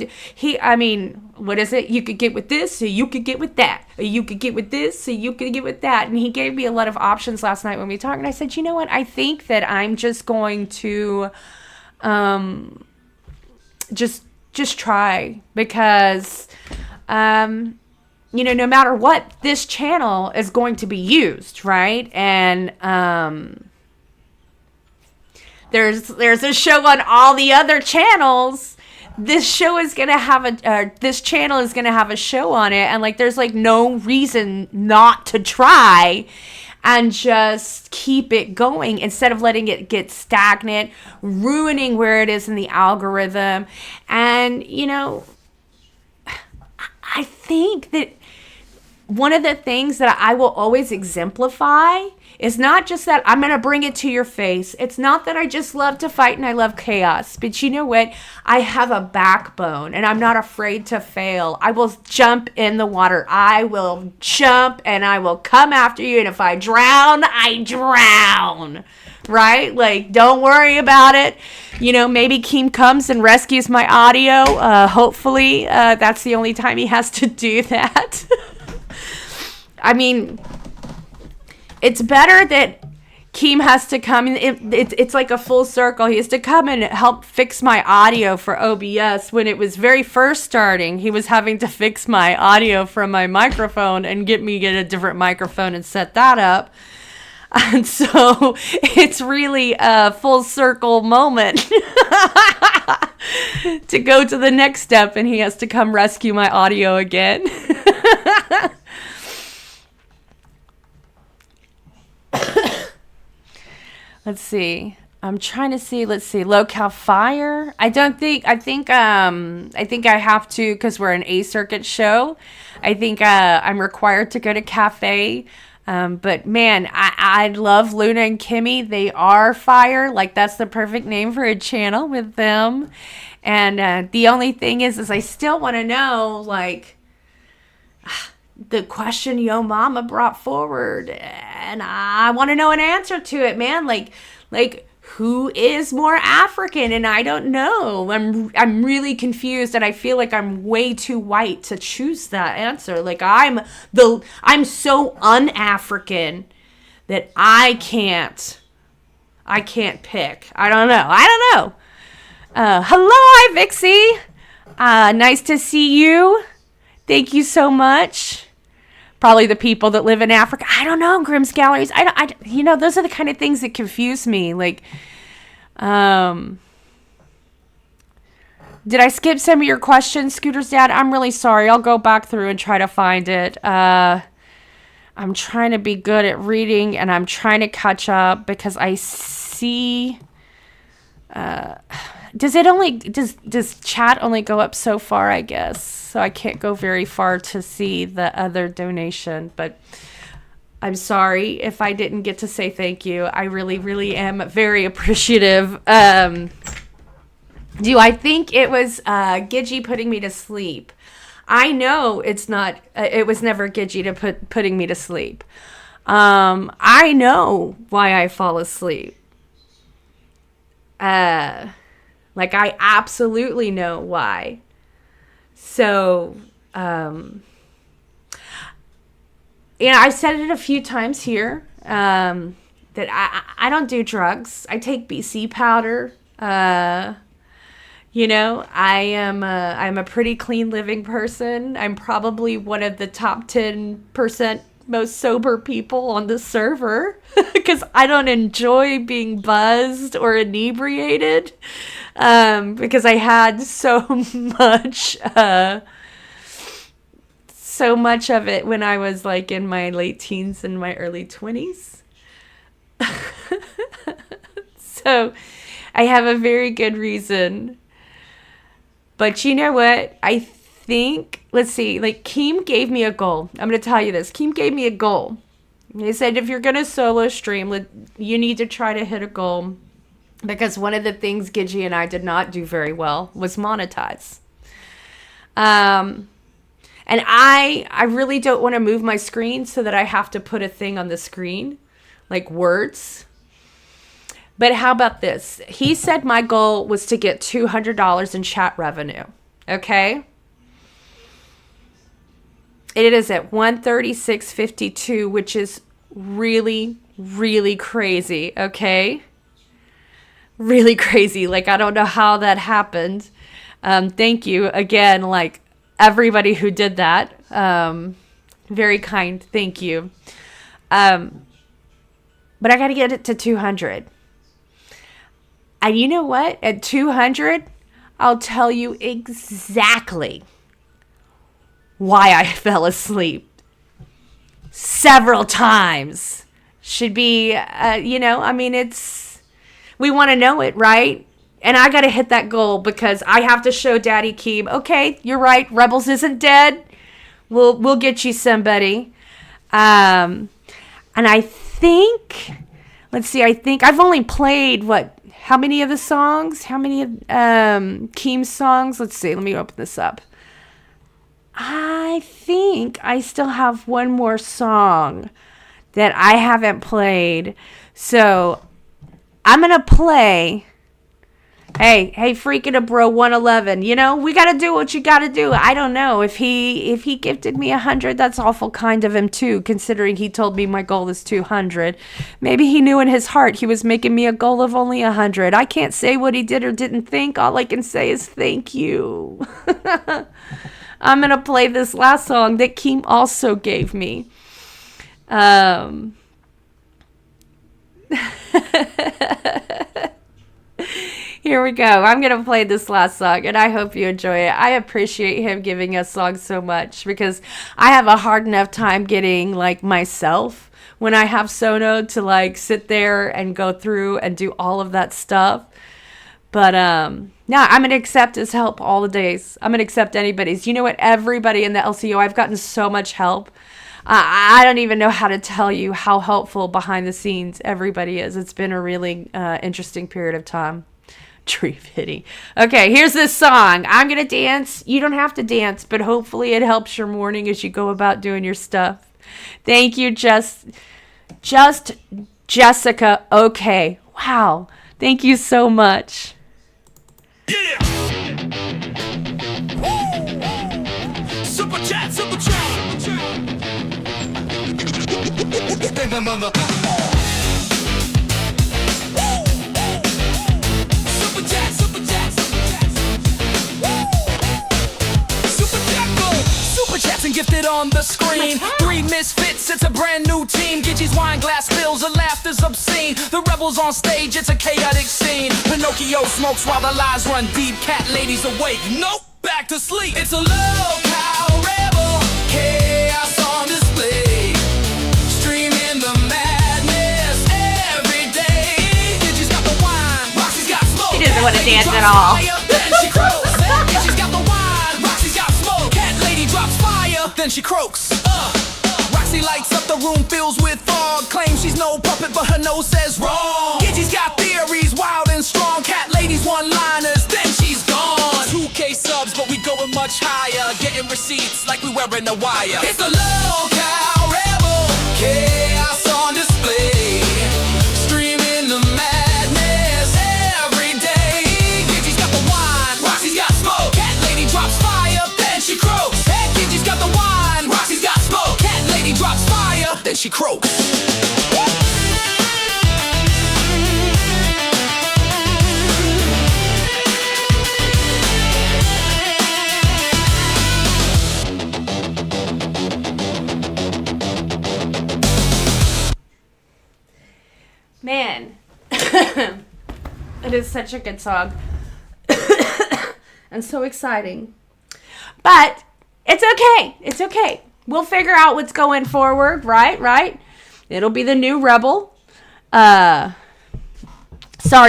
what is it? You could get with this, or you could get with that. Or you could get with this, or you could get with that. And he gave me a lot of options last night when we talked. And I said, you know what? I think that I'm just going to just try, because no matter what, this channel is going to be used, right? And there's a show on all the other channels. This show is gonna have this channel is gonna have a show on it, and like there's like no reason not to try and just keep it going instead of letting it get stagnant, ruining where it is in the algorithm. And, I think that one of the things that I will always exemplify is not just that I'm going to bring it to your face. It's not that I just love to fight and I love chaos. But you know what? I have a backbone and I'm not afraid to fail. I will jump in the water. I will jump and I will come after you. And if I drown, I drown. Right? Like, don't worry about it. Maybe Keem comes and rescues my audio. Hopefully, that's the only time he has to do that. I mean, it's better that Keem has to come. It's like a full circle. He has to come and help fix my audio for OBS. When it was very first starting, he was having to fix my audio from my microphone and get a different microphone and set that up. And so it's really a full circle moment to go to the next step, and he has to come rescue my audio again. Let's see. I'm trying to see. Let's see. Local Fire. I think I have to, because we're an A circuit show. I think I'm required to go to Cafe. But man, I love Luna and Kimmy. They are fire. Like, that's the perfect name for a channel with them. And the only thing is I still want to know, like, the question Yo Mama brought forward, and I want to know an answer to it, man. Like who is more African? And I don't know. I'm really confused, and I feel like I'm way too white to choose that answer. Like, I'm so un-African that I can't pick. I don't know. Hello, hi, Vixie. Nice to see you. Thank you so much. Probably the people that live in Africa. I don't know, Grimm's Galleries. Those are the kind of things that confuse me. Like, did I skip some of your questions, Scooter's dad? I'm really sorry. I'll go back through and try to find it. I'm trying to be good at reading, and I'm trying to catch up because I see... Does chat only go up so far, I guess? So I can't go very far to see the other donation, but I'm sorry if I didn't get to say thank you. I really, really am very appreciative. Do I think it was Gidgey putting me to sleep? I know it's not. It was never Gidgey to putting me to sleep. I know why I fall asleep. Like, I absolutely know why. So, I've said it a few times here, that I don't do drugs. I take BC powder. I'm a pretty clean living person. I'm probably one of the top 10% most sober people on the server because I don't enjoy being buzzed or inebriated because I had so much of it when I was like in my late teens and my early 20s. So I have a very good reason. But you know what? I think, let's see, like Keem gave me a goal. I'm going to tell you this. Keem gave me a goal. He said, if you're going to solo stream, you need to try to hit a goal. Because one of the things Gidgey and I did not do very well was monetize. And I really don't want to move my screen so that I have to put a thing on the screen, like words. But how about this? He said my goal was to get $200 in chat revenue. Okay? It is at 136.52, which is really, really crazy. Okay? Really crazy. Like, I don't know how that happened. Thank you again, like everybody who did that. Very kind. Thank you. But I got to get it to 200. And you know what? At 200, I'll tell you exactly why I fell asleep several times. Should be, we want to know it, right? And I got to hit that goal because I have to show Daddy Keem, okay, you're right, Rebels isn't dead. We'll get you somebody. And I think, let's see, I think I've only played, how many of the songs? How many of Keem's songs? Let's see, let me open this up. I think I still have one more song that I haven't played. So I'm going to play. Hey, freaking a bro 111. We got to do what you got to do. I don't know. If he gifted me 100, that's awful kind of him too, considering he told me my goal is 200. Maybe he knew in his heart he was making me a goal of only 100. I can't say what he did or didn't think. All I can say is thank you. I'm going to play this last song that Keem also gave me. Here we go. I'm going to play this last song, and I hope you enjoy it. I appreciate him giving us songs so much because I have a hard enough time getting, myself when I have Sono to, sit there and go through and do all of that stuff. But, I'm going to accept his help all the days. I'm going to accept anybody's. You know what? Everybody in the LCO, I've gotten so much help. I don't even know how to tell you how helpful behind the scenes everybody is. It's been a really interesting period of time. Tree pity. Okay, here's this song. I'm going to dance. You don't have to dance, but hopefully it helps your morning as you go about doing your stuff. Thank you, just Jessica. Okay. Wow. Thank you so much. Yeah! Super chat, super chat! Super chat, super chat, super gifted on the screen. Three misfits, it's a brand new team. Gidgey's wine glass spills, the laughter's obscene. The rebels on stage, it's a chaotic scene. Pinocchio smokes while the lies run deep. Cat ladies awake, nope, back to sleep. It's a low-cow rebel, chaos on display. Streaming the madness every day. Gidgey's got the wine, Roxy's got smoke. He doesn't want to dance at all. Then she croaks. Gidgey's got the wine, Roxy's got smoke. Cat lady drops fire, then she croaks. Roxy lights up, the room fills with fog. Claims she's no puppet, but her nose says wrong. Gidgey's got theories, wild and strong. Cat lady's one-liners, then she's gone. 2K subs, but we going much higher. Getting receipts like we wearing a wire. It's the low-cow rebel, chaos on display. Streaming the madness every day. Gidgey's got the wine, Roxy's got smoke. Cat lady drops fire, then she croaks. Hey, Gidgey's got the wine, Roxy's got smoke. Cat lady drops fire, then she croaks. Man, it is such a good song. And so exciting. But it's okay. It's okay. We'll figure out what's going forward, right? It'll be the new Rebel. Sorry,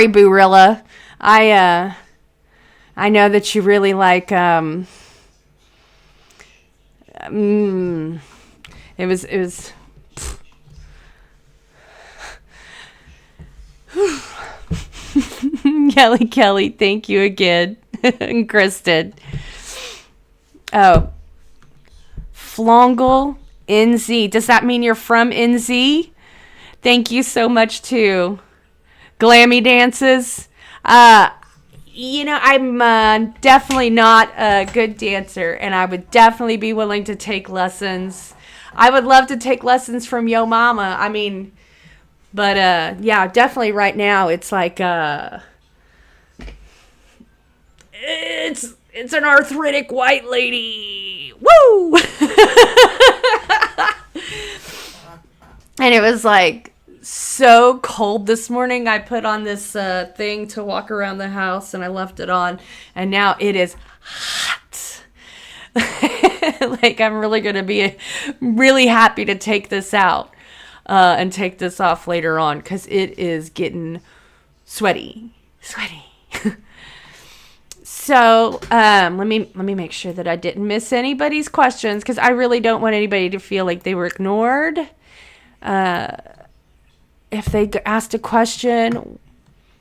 Boorilla. I know that you really like, it was Kelly, thank you again. And Kristen. Oh. Flongle NZ. Does that mean you're from NZ? Thank you so much too. Glammy dances. I'm definitely not a good dancer, and I would definitely be willing to take lessons. I would love to take lessons from Yo Mama. I mean, but yeah, definitely right now it's like it's an arthritic white lady. Woo! And it was like so cold this morning. I put on this thing to walk around the house and I left it on, and now it is hot. Like I'm really going to be really happy to take this out and take this off later on because it is getting sweaty. So let me make sure that I didn't miss anybody's questions because I really don't want anybody to feel like they were ignored. If they asked a question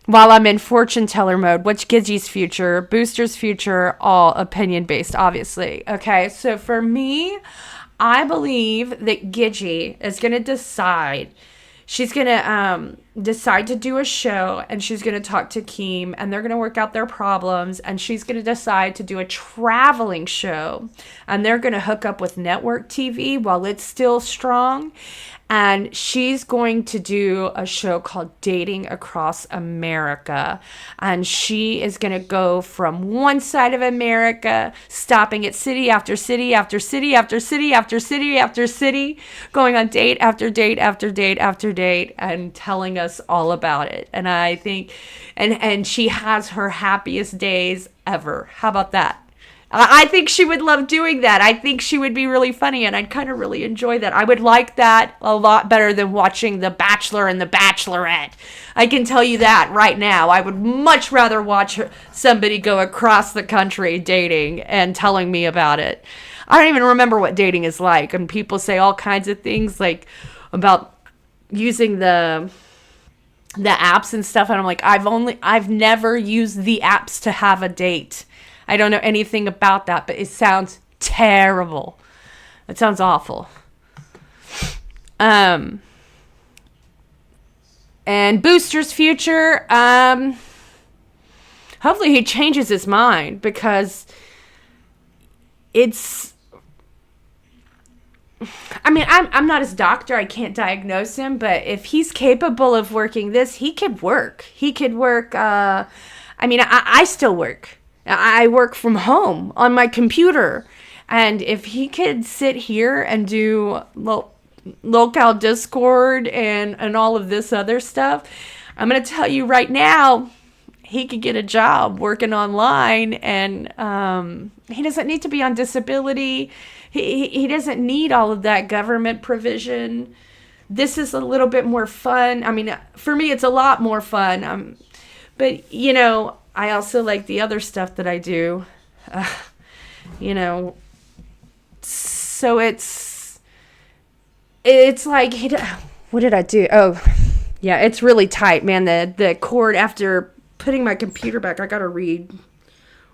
while I'm in fortune teller mode, what's Gidgey's future, Booster's future, all opinion based, obviously. Okay, so for me, I believe that Gidgey is going to decide. She's going to decide to do a show, and she's going to talk to Keem, and they're going to work out their problems, and she's going to decide to do a traveling show, and they're going to hook up with network TV while it's still strong, and she's going to do a show called Dating Across America, and she is going to go from one side of America, stopping at city after city after city after city after city after city, going on date after date after date after date, and telling us all about it. And I think, and she has her happiest days ever. How about that? I think she would love doing that. I think she would be really funny, and I'd kind of really enjoy that. I would like that a lot better than watching The Bachelor and The Bachelorette. I can tell you that right now. I would much rather watch somebody go across the country dating and telling me about it. I don't even remember what dating is like, and people say all kinds of things like about using the apps and stuff, and I'm like, I've never used the apps to have a date. I don't know anything about that, but it sounds terrible. It sounds awful. And Booster's future, hopefully he changes his mind, because it's, I mean, I'm not his doctor. I can't diagnose him, but if he's capable of working this, he could work. He could work. I still work. I work from home on my computer, And if he could sit here and do local Discord and all of this other stuff, I'm going to tell you right now, he could get a job working online, and he doesn't need to be on disability. He doesn't need all of that government provision. This is a little bit more fun. I mean, for me, it's a lot more fun. But, you know, I also like the other stuff that I do. You know, so it's like, what did I do? Oh, yeah, it's really tight, man. The cord, after putting my computer back, I gotta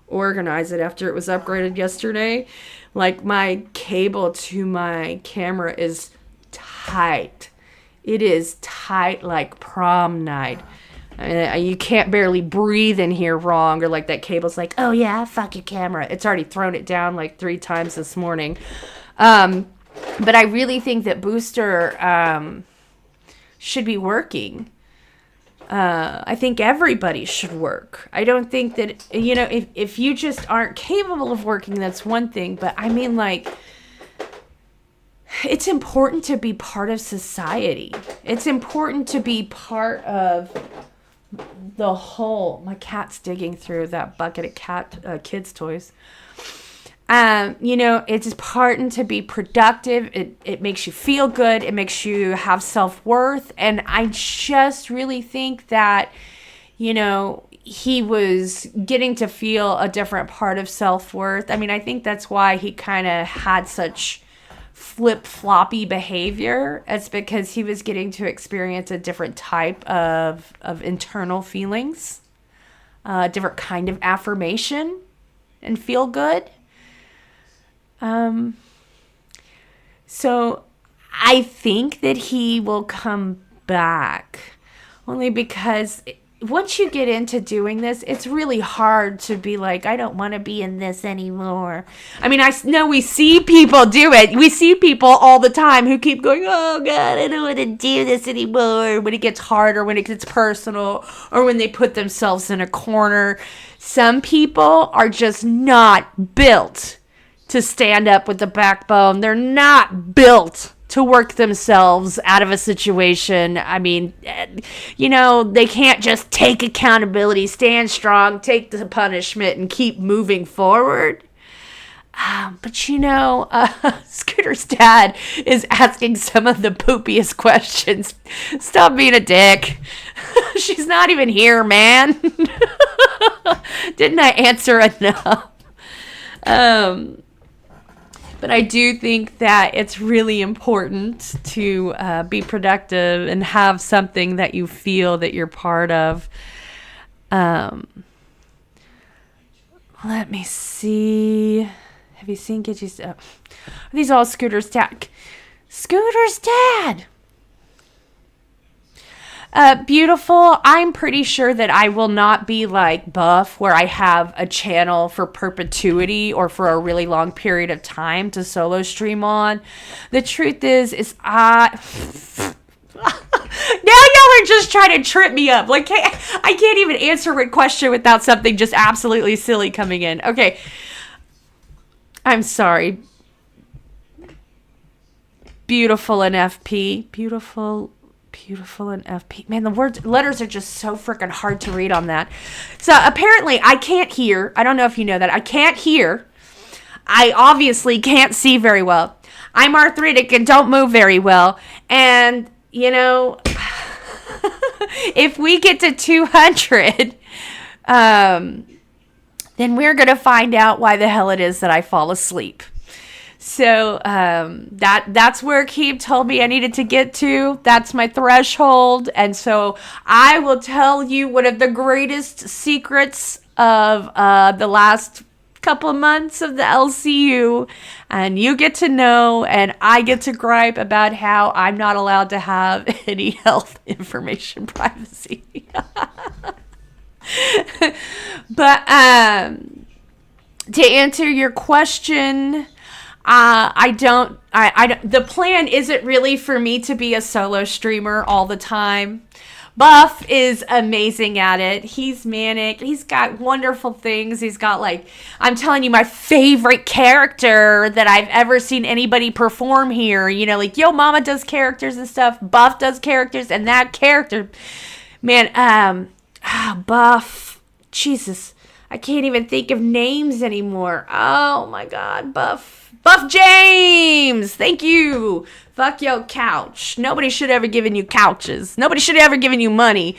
reorganize it after it was upgraded yesterday. Like, my cable to my camera is tight. It is tight like prom night. I mean, you can't barely breathe in here wrong, or like that cable's like, oh yeah, fuck your camera. It's already thrown it down like 3 times this morning. But I really think that Booster should be working. I think everybody should work. I don't think that, you know, if you just aren't capable of working, that's one thing. But I mean, like, it's important to be part of society. It's important to be part of the whole. My cat's digging through that bucket of kids' toys. You know, it's important to be productive. It makes you feel good. It makes you have self-worth. And I just really think that, you know, he was getting to feel a different part of self-worth. I mean, I think that's why he kind of had such flip-floppy behavior. It's because he was getting to experience a different type of internal feelings, a different kind of affirmation and feel good. So I think that he will come back, only because once you get into doing this, it's really hard to be like, I don't want to be in this anymore. I mean, I know we see people do it. We see people all the time who keep going, oh God, I don't want to do this anymore, when it gets hard, or when it gets personal, or when they put themselves in a corner. Some people are just not built to stand up with the backbone. They're not built to work themselves out of a situation. I mean, you know, they can't just take accountability, stand strong, take the punishment, and keep moving forward. But, you know, Scooter's dad is asking some of the poopiest questions. Stop being a dick. She's not even here, man. Didn't I answer enough? But I do think that it's really important to be productive and have something that you feel that you're part of. Let me see. Have you seen Gidgey's? Are these all Scooter's dad? Scooter's dad! Beautiful. I'm pretty sure that I will not be like Buff, where I have a channel for perpetuity or for a really long period of time to solo stream on. The truth is now y'all are just trying to trip me up. Like, I can't even answer a question without something just absolutely silly coming in. Okay. I'm sorry. Beautiful and FP. Beautiful and FP. Man, the letters are just so freaking hard to read on that. So apparently I can't hear. I don't know if you know that. I can't hear. I obviously can't see very well. I'm arthritic and don't move very well. And, you know, if we get to 200, then we're going to find out why the hell it is that I fall asleep. So that's where Keeb told me I needed to get to. That's my threshold. And so I will tell you one of the greatest secrets of the last couple of months of the LCU. And you get to know, and I get to gripe about how I'm not allowed to have any health information privacy. But to answer your question, the plan isn't really for me to be a solo streamer all the time, Buff is amazing at it. He's manic. He's got wonderful things. He's got, like, I'm telling you, my favorite character that I've ever seen anybody perform here. You know, like, Yo Mama does characters and stuff. Buff does characters. And that character, man, Buff. Jesus. I can't even think of names anymore. Oh, my God. Buff James. Thank you. Fuck your couch. Nobody should ever given you couches. Nobody should ever given you money.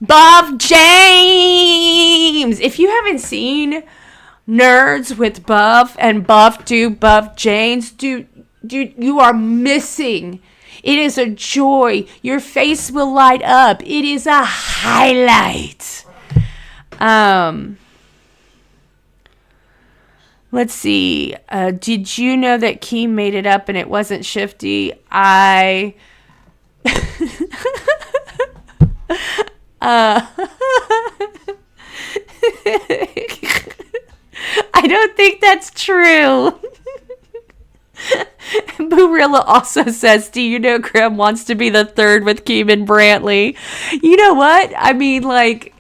Buff James. If you haven't seen Nerds with Buff and Buff do Buff James, dude, you are missing. It is a joy. Your face will light up. It is a highlight. Let's see. Did you know that Keem made it up and it wasn't Shifty? I don't think that's true. Boorilla also says, do you know Graham wants to be the third with Keem and Brantley? You know what? I mean, like,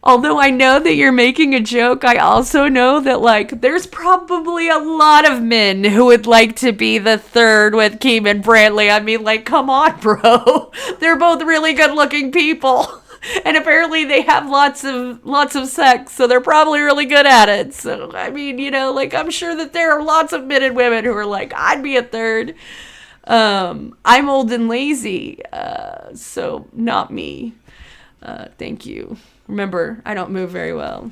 although I know that you're making a joke, I also know that, like, there's probably a lot of men who would like to be the third with Keem and Brantley. I mean, like, come on, bro. They're both really good-looking people. And apparently they have lots of sex, so they're probably really good at it. So, I mean, you know, like, I'm sure that there are lots of men and women who are like, I'd be a third. I'm old and lazy, so not me. Thank you. Remember, I don't move very well.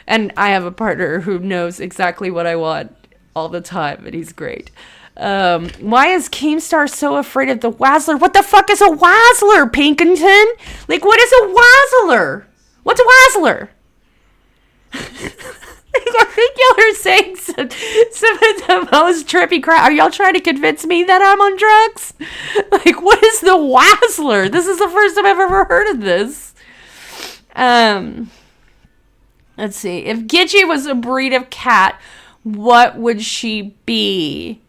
And I have a partner who knows exactly what I want all the time, and he's great. Why is Keemstar so afraid of the Wazzler? What the fuck is a Wazzler, Pinkington? Like, what is a Wazzler? What's a Wazzler? I think y'all are saying some of the most trippy crap. Are y'all trying to convince me that I'm on drugs? Like, what is the Wazzler? This is the first time I've ever heard of this. Let's see. If Gidgee was a breed of cat, what would she be?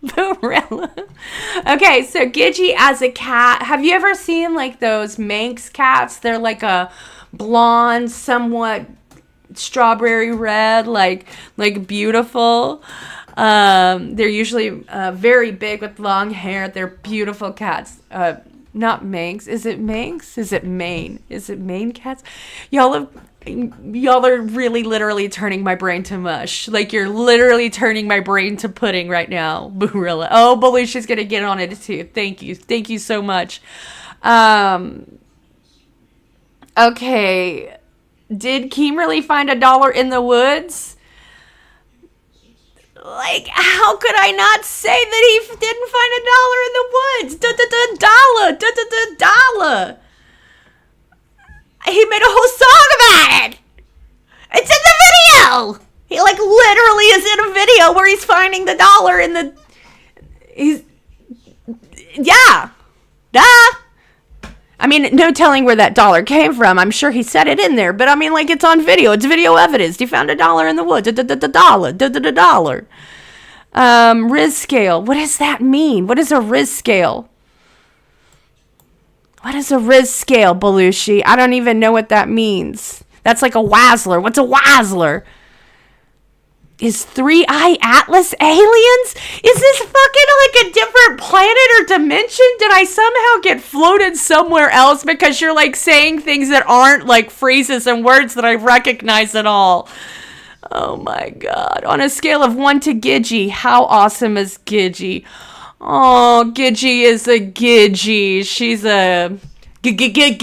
Barilla. Okay, so Gidgee as a cat. Have you ever seen, like, those Manx cats? They're like a blonde, somewhat strawberry red, like beautiful. They're usually very big with long hair. They're beautiful cats. Not Manx. Is it Manx? Is it Maine? Is it Maine cats? Y'all are really literally turning my brain to mush. Like, you're literally turning my brain to pudding right now, Boorilla. Oh, Belushi's gonna get on it too. Thank you. Thank you so much. Okay. Did Keem really find $1 in the woods? Like, how could I not say that he didn't find $1 in the woods? Dollar. He made a whole song about it. It's in the video. He, like, literally is in a video where he's finding the $1 in the... Yeah. Duh. I mean, no telling where that $1 came from. I'm sure he said it in there. But, I mean, like, it's on video. It's video evidence. He found $1 in the woods. $1. Riz scale. What does that mean? What is a Riz scale? What is a Riz scale, Belushi? I don't even know what that means. That's like a Wazzler. What's a Wazzler? Is 3-Eye Atlas aliens? Is this fucking like a different planet or dimension? Did I somehow get floated somewhere else because you're like saying things that aren't like phrases and words that I recognize at all? Oh my God. On a scale of 1 to Gidgee, how awesome is Gidgee? Oh, Gidgee is a Gidgee. She's a Gidgee.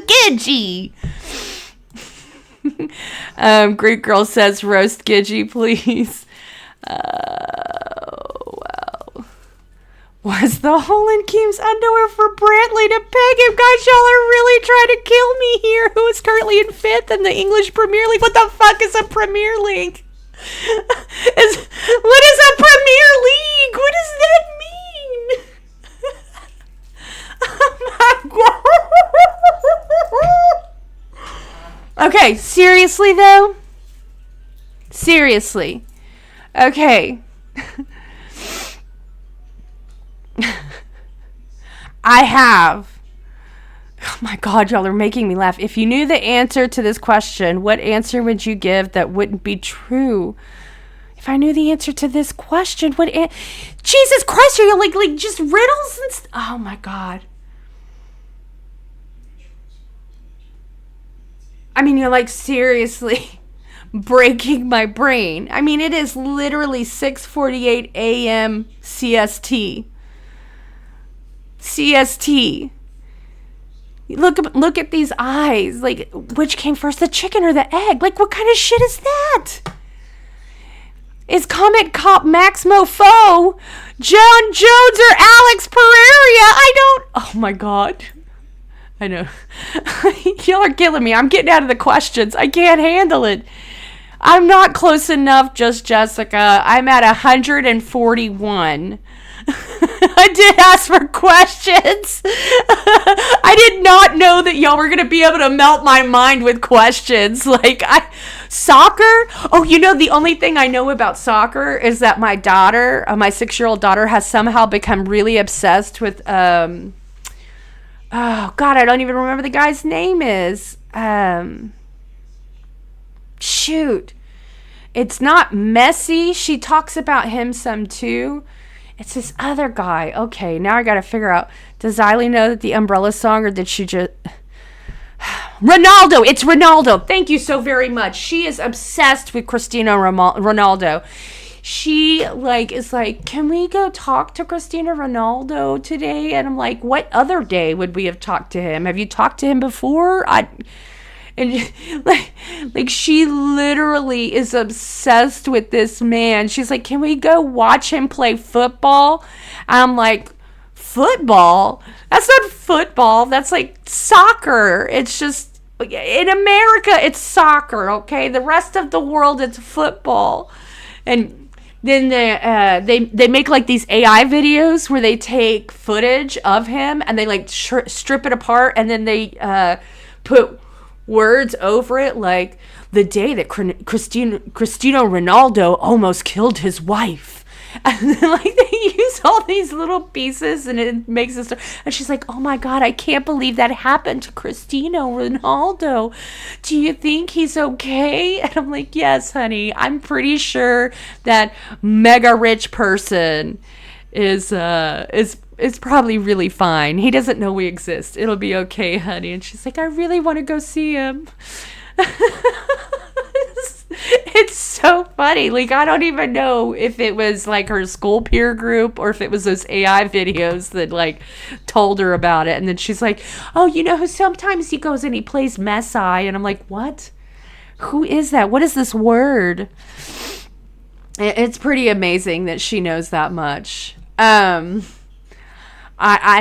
Gidgee. Greek Girl says, roast Gidgee, please. Wow. Was the hole in Keem's underwear for Brantley to peg him? Guys, y'all are really trying to kill me here. Who is currently in 5th in the English Premier League? What the fuck is a Premier League? What is a Premier League? What does that mean? Oh my God. Okay, seriously though? Seriously. Okay. I have. Oh my God, y'all are making me laugh. If you knew the answer to this question, what answer would you give that wouldn't be true? If I knew the answer to this question, Jesus Christ, are you like just riddles and oh my God. I mean, you're like seriously breaking my brain. I mean, it is literally 6:48 a.m. CST. CST. Look at these eyes. Like, which came first, the chicken or the egg? Like, what kind of shit is that? Is Comet Cop Max Mofo, John Jones, or Alex Pereira? I don't... Oh, my God. I know. Y'all are killing me. I'm getting out of the questions. I can't handle it. I'm not close enough, just Jessica. I'm at 141. I did ask for questions. I did not know that y'all were going to be able to melt my mind with questions. Like, soccer? Oh, you know, the only thing I know about soccer is that my daughter, my 6-year-old daughter, has somehow become really obsessed with, oh, God, I don't even remember the guy's name is. Shoot. It's not Messi. She talks about him some, too. It's this other guy. Okay, now I gotta figure out. Does Eileen know that the Umbrella song, or did she just... Ronaldo! It's Ronaldo! Thank you so very much. She is obsessed with Cristiano Ronaldo. She, is like, can we go talk to Cristiano Ronaldo today? And I'm like, what other day would we have talked to him? Have you talked to him before? And like she literally is obsessed with this man. She's like, can we go watch him play football? I'm like, football? That's not football. That's like soccer. It's just, in America, it's soccer, okay? The rest of the world, it's football. And then they make like these AI videos where they take footage of him and they like strip it apart, and then they put words over it, like the day that Cristiano Ronaldo almost killed his wife. And then, like, they use all these little pieces, and it makes us. And she's like, "Oh my God, I can't believe that happened to Cristiano Ronaldo. Do you think he's okay?" And I'm like, "Yes, honey. I'm pretty sure that mega rich person is probably really fine. He doesn't know we exist. It'll be okay, honey." And she's like, "I really want to go see him." It's so funny. Like, I don't even know if it was like her school peer group or if it was those AI videos that like told her about it. And then she's like, "Oh, you know, sometimes he goes and he plays Messi." And I'm like, "What? Who is that? What is this word?" It's pretty amazing that she knows that much. I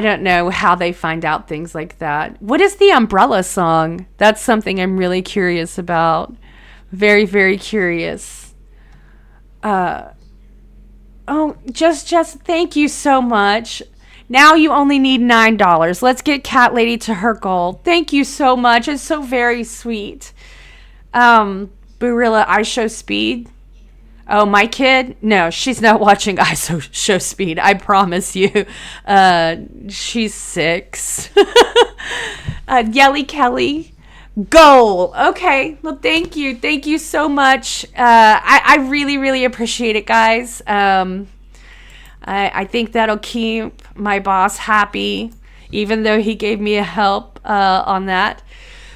don't know how they find out things like that. What is the Umbrella song? That's something I'm really curious about. Very, very curious. Just thank you so much. Now you only need $9. Let's get Cat Lady to her goal. Thank you so much. It's so very sweet. Barilla, I Show Speed. Oh, my kid? No, she's not watching Show Speed. I promise you. She's 6. Yelly Kelly. Goal. Okay. Well, thank you. Thank you so much. I really, really appreciate it, guys. I think that'll keep my boss happy, even though he gave me a help on that.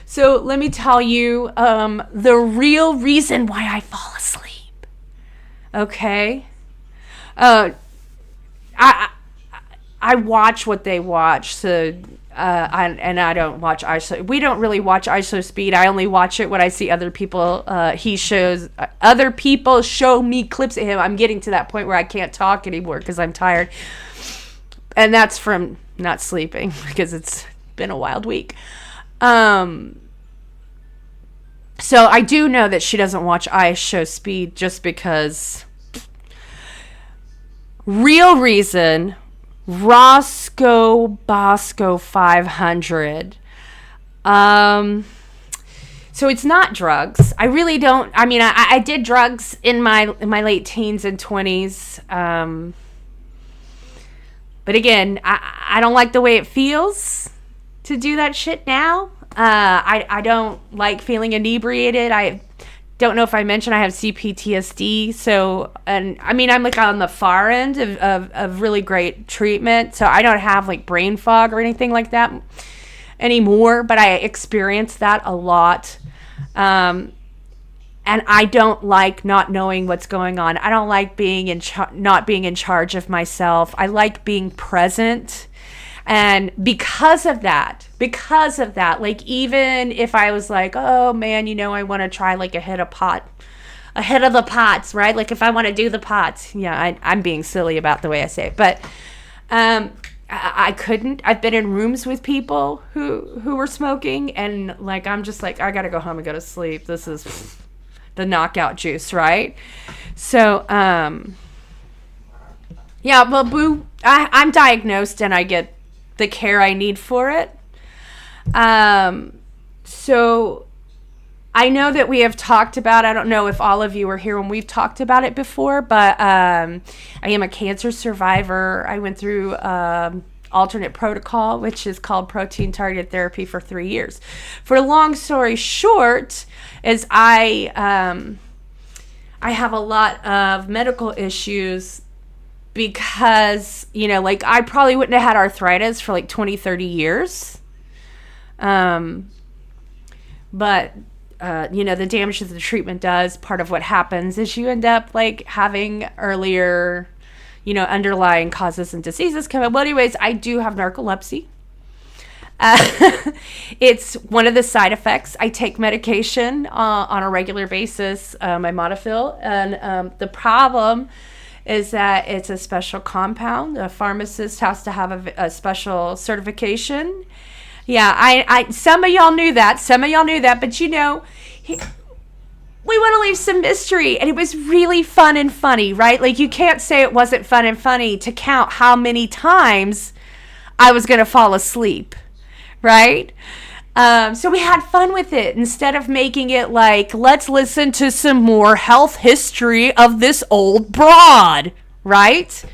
So let me tell you the real reason why I fall asleep. Okay? I watch what they watch, so I don't watch ISO. We don't really watch ISO Speed. I only watch it when I see other people. Other people show me clips of him. I'm getting to that point where I can't talk anymore because I'm tired, and that's from not sleeping because it's been a wild week. So I do know that she doesn't watch ISO Speed just because. Real reason. Roscoe Bosco 500. So it's not drugs. I really don't. I mean, I did drugs in my late teens and 20s. But again, I don't like the way it feels to do that shit now. I don't like feeling inebriated. I don't know if I mentioned I have CPTSD. So, and I mean, I'm like on the far end of really great treatment. So I don't have like brain fog or anything like that anymore, but I experience that a lot. And I don't like not knowing what's going on. I don't like being not being in charge of myself. I like being present. And because of that, like, even if I was like, oh man, I want to try like a head of the pots, right? Like if I want to do the pots, yeah, I'm being silly about the way I say it, but, I couldn't. I've been in rooms with people who were smoking, and like I'm just like, I gotta go home and go to sleep. This is the knockout juice, right? So yeah, well, boo, I'm diagnosed and I get the care I need for it. So I know that we have talked about, I don't know if all of you were here when we've talked about it before, but I am a cancer survivor. I went through alternate protocol, which is called protein targeted therapy, for 3 years. For a long story short, is I have a lot of medical issues because, like I probably wouldn't have had arthritis for like 20, 30 years. But the damage that the treatment does, part of what happens is you end up like having earlier, underlying causes and diseases come up. Well, anyways, I do have narcolepsy. It's one of the side effects. I take medication on a regular basis, my Modafil, and the problem is that it's a special compound. A pharmacist has to have a special certification. Yeah, I some of y'all knew that. But we want to leave some mystery, and it was really fun and funny, right? Like, you can't say it wasn't fun and funny to count how many times I was going to fall asleep, right? So we had fun with it instead of making it like, let's listen to some more health history of this old broad, right?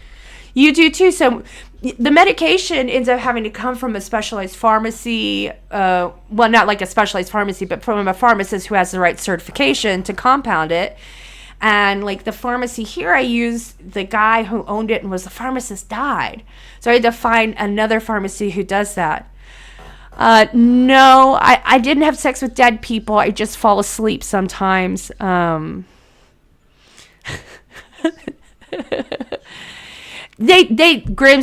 You do too. So the medication ends up having to come from a specialized pharmacy, well, not like a specialized pharmacy, but from a pharmacist who has the right certification to compound it. And like the pharmacy here I used, the guy who owned it and was the pharmacist died. So I had to find another pharmacy who does that. No, I didn't have sex with dead people. I just fall asleep sometimes. Grims,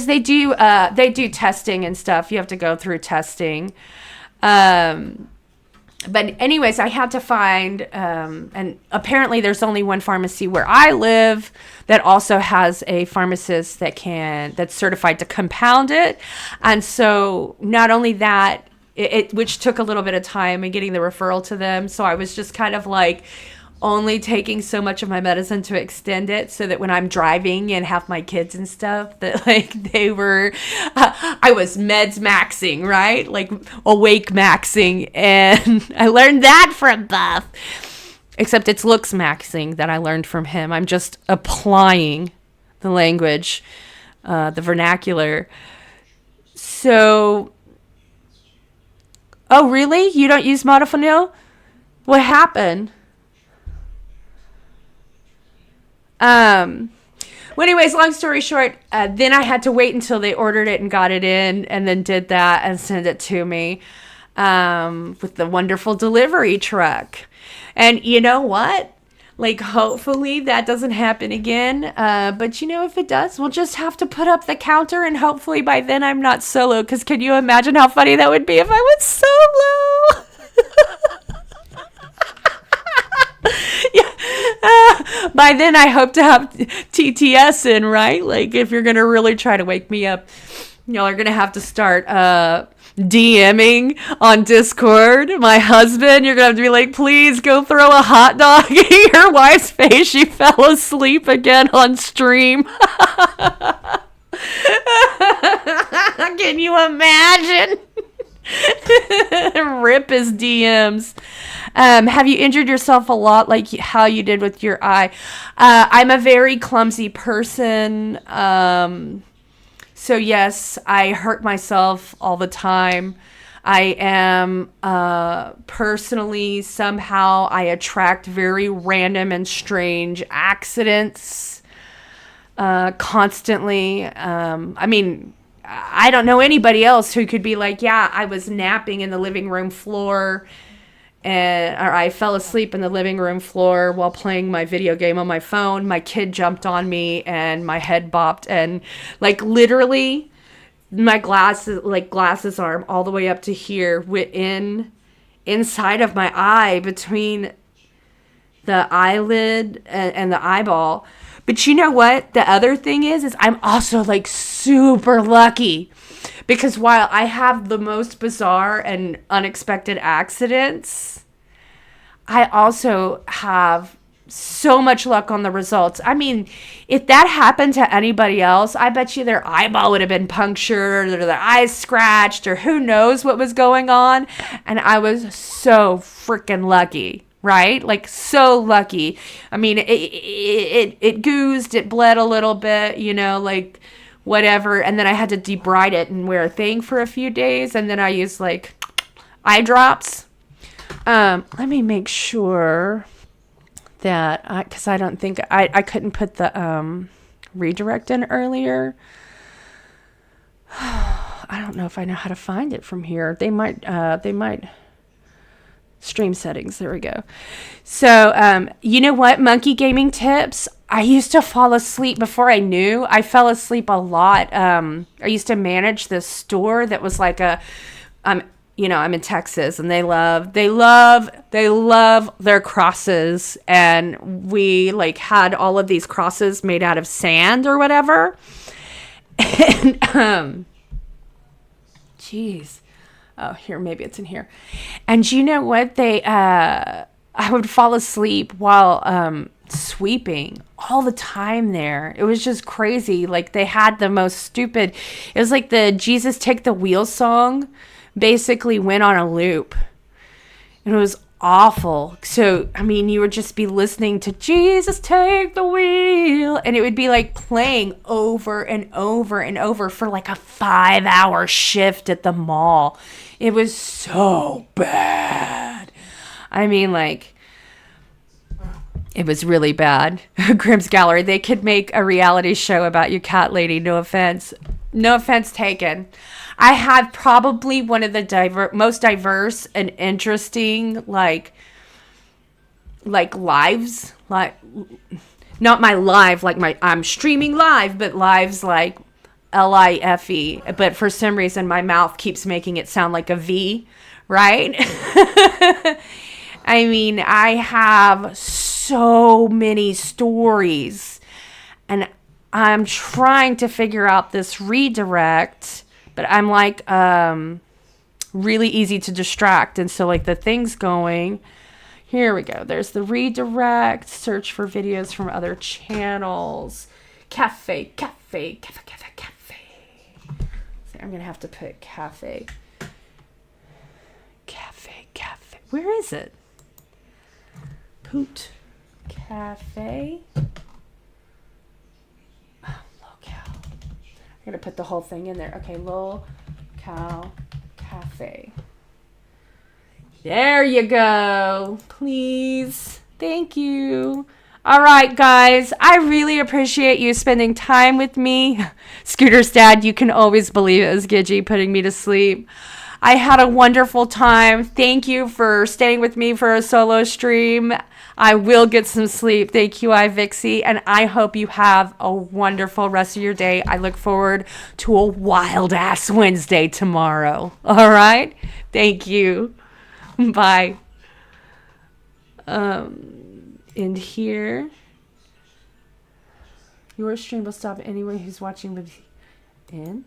they do testing and stuff. You have to go through testing. But anyways, I had to find, and apparently there's only one pharmacy where I live that also has a pharmacist that's certified to compound it. And so not only that, which took a little bit of time in getting the referral to them. So I was just kind of like only taking so much of my medicine to extend it so that when I'm driving and have my kids and stuff, that like I was meds maxing, right? Like awake maxing. And I learned that from Buff. Except it's looks maxing that I learned from him. I'm just applying the language, the vernacular. So, oh really? You don't use modafinil? What happened? Well, anyways, long story short, then I had to wait until they ordered it and got it in, and then did that and sent it to me with the wonderful delivery truck. And you know what? Like, hopefully that doesn't happen again. But if it does, we'll just have to put up the counter, and hopefully by then I'm not solo. Because can you imagine how funny that would be if I was solo? Yeah. By then I hope to have TTS in, right? Like, if you're going to really try to wake me up, y'all are going to have to start DMing on Discord my husband. You're going to have to be like, please go throw a hot dog in your wife's face. She fell asleep again on stream. Can you imagine? rip his DMs. Have you injured yourself a lot like how you did with your eye? I'm a very clumsy person. So yes, I hurt myself all the time. I am personally, somehow I attract very random and strange accidents constantly. I mean, I don't know anybody else who could be like, yeah, I was napping in the living room floor or I fell asleep in the living room floor while playing my video game on my phone. My kid jumped on me and my head bopped, and like literally my glasses arm all the way up to here inside of my eye, between the eyelid and the eyeball. But you know what? The other thing is I'm also like super lucky, because while I have the most bizarre and unexpected accidents, I also have so much luck on the results. I mean, if that happened to anybody else, I bet you their eyeball would have been punctured or their eyes scratched or who knows what was going on. And I was so freaking lucky, right? Like so lucky. I mean, it goozed, it bled a little bit, you know, like whatever. And then I had to debride it and wear a thing for a few days. And then I used like eye drops. Let me make sure that because I don't think I couldn't put the redirect in earlier. I don't know if I know how to find it from here. They might stream settings. There we go. So you know what? Monkey gaming tips. I used to fall asleep before I knew. I fell asleep a lot. I used to manage this store that was like you know, I'm in Texas, and they love their crosses, and we like had all of these crosses made out of sand or whatever. And geez, oh, here, maybe it's in here. And you know what? I would fall asleep while sweeping all the time there. It was just crazy. Like they had the most stupid. It was like the Jesus Take the Wheel song basically went on a loop, and it was awful. So I mean, you would just be listening to Jesus Take the Wheel, and it would be like playing over and over and over for like a 5-hour shift at the mall. It was so bad. I mean, like, it was really bad. Grimm's Gallery, they could make a reality show about you, cat lady. No offense taken. I have probably one of the most diverse and interesting like lives, like not my live like my I'm streaming live, but lives like LIFE. But for some reason my mouth keeps making it sound like a V, right? I mean, I have so many stories, and I'm trying to figure out this redirect. But I'm like really easy to distract. And so like the thing's going. Here we go. There's the redirect. Search for videos from other channels. Cafe. So I'm going to have to put cafe. Where is it? Poot. Cafe. I'm going to put the whole thing in there. Okay, Lol Cow Cafe. There you go. Please. Thank you. All right, guys. I really appreciate you spending time with me. Scooter's dad, you can always believe it was Gidgey putting me to sleep. I had a wonderful time. Thank you for staying with me for a solo stream. I will get some sleep. Thank you, iVixie. And I hope you have a wonderful rest of your day. I look forward to a wild-ass Wednesday tomorrow. All right? Thank you. Bye. And here, your stream will stop anyone who's watching within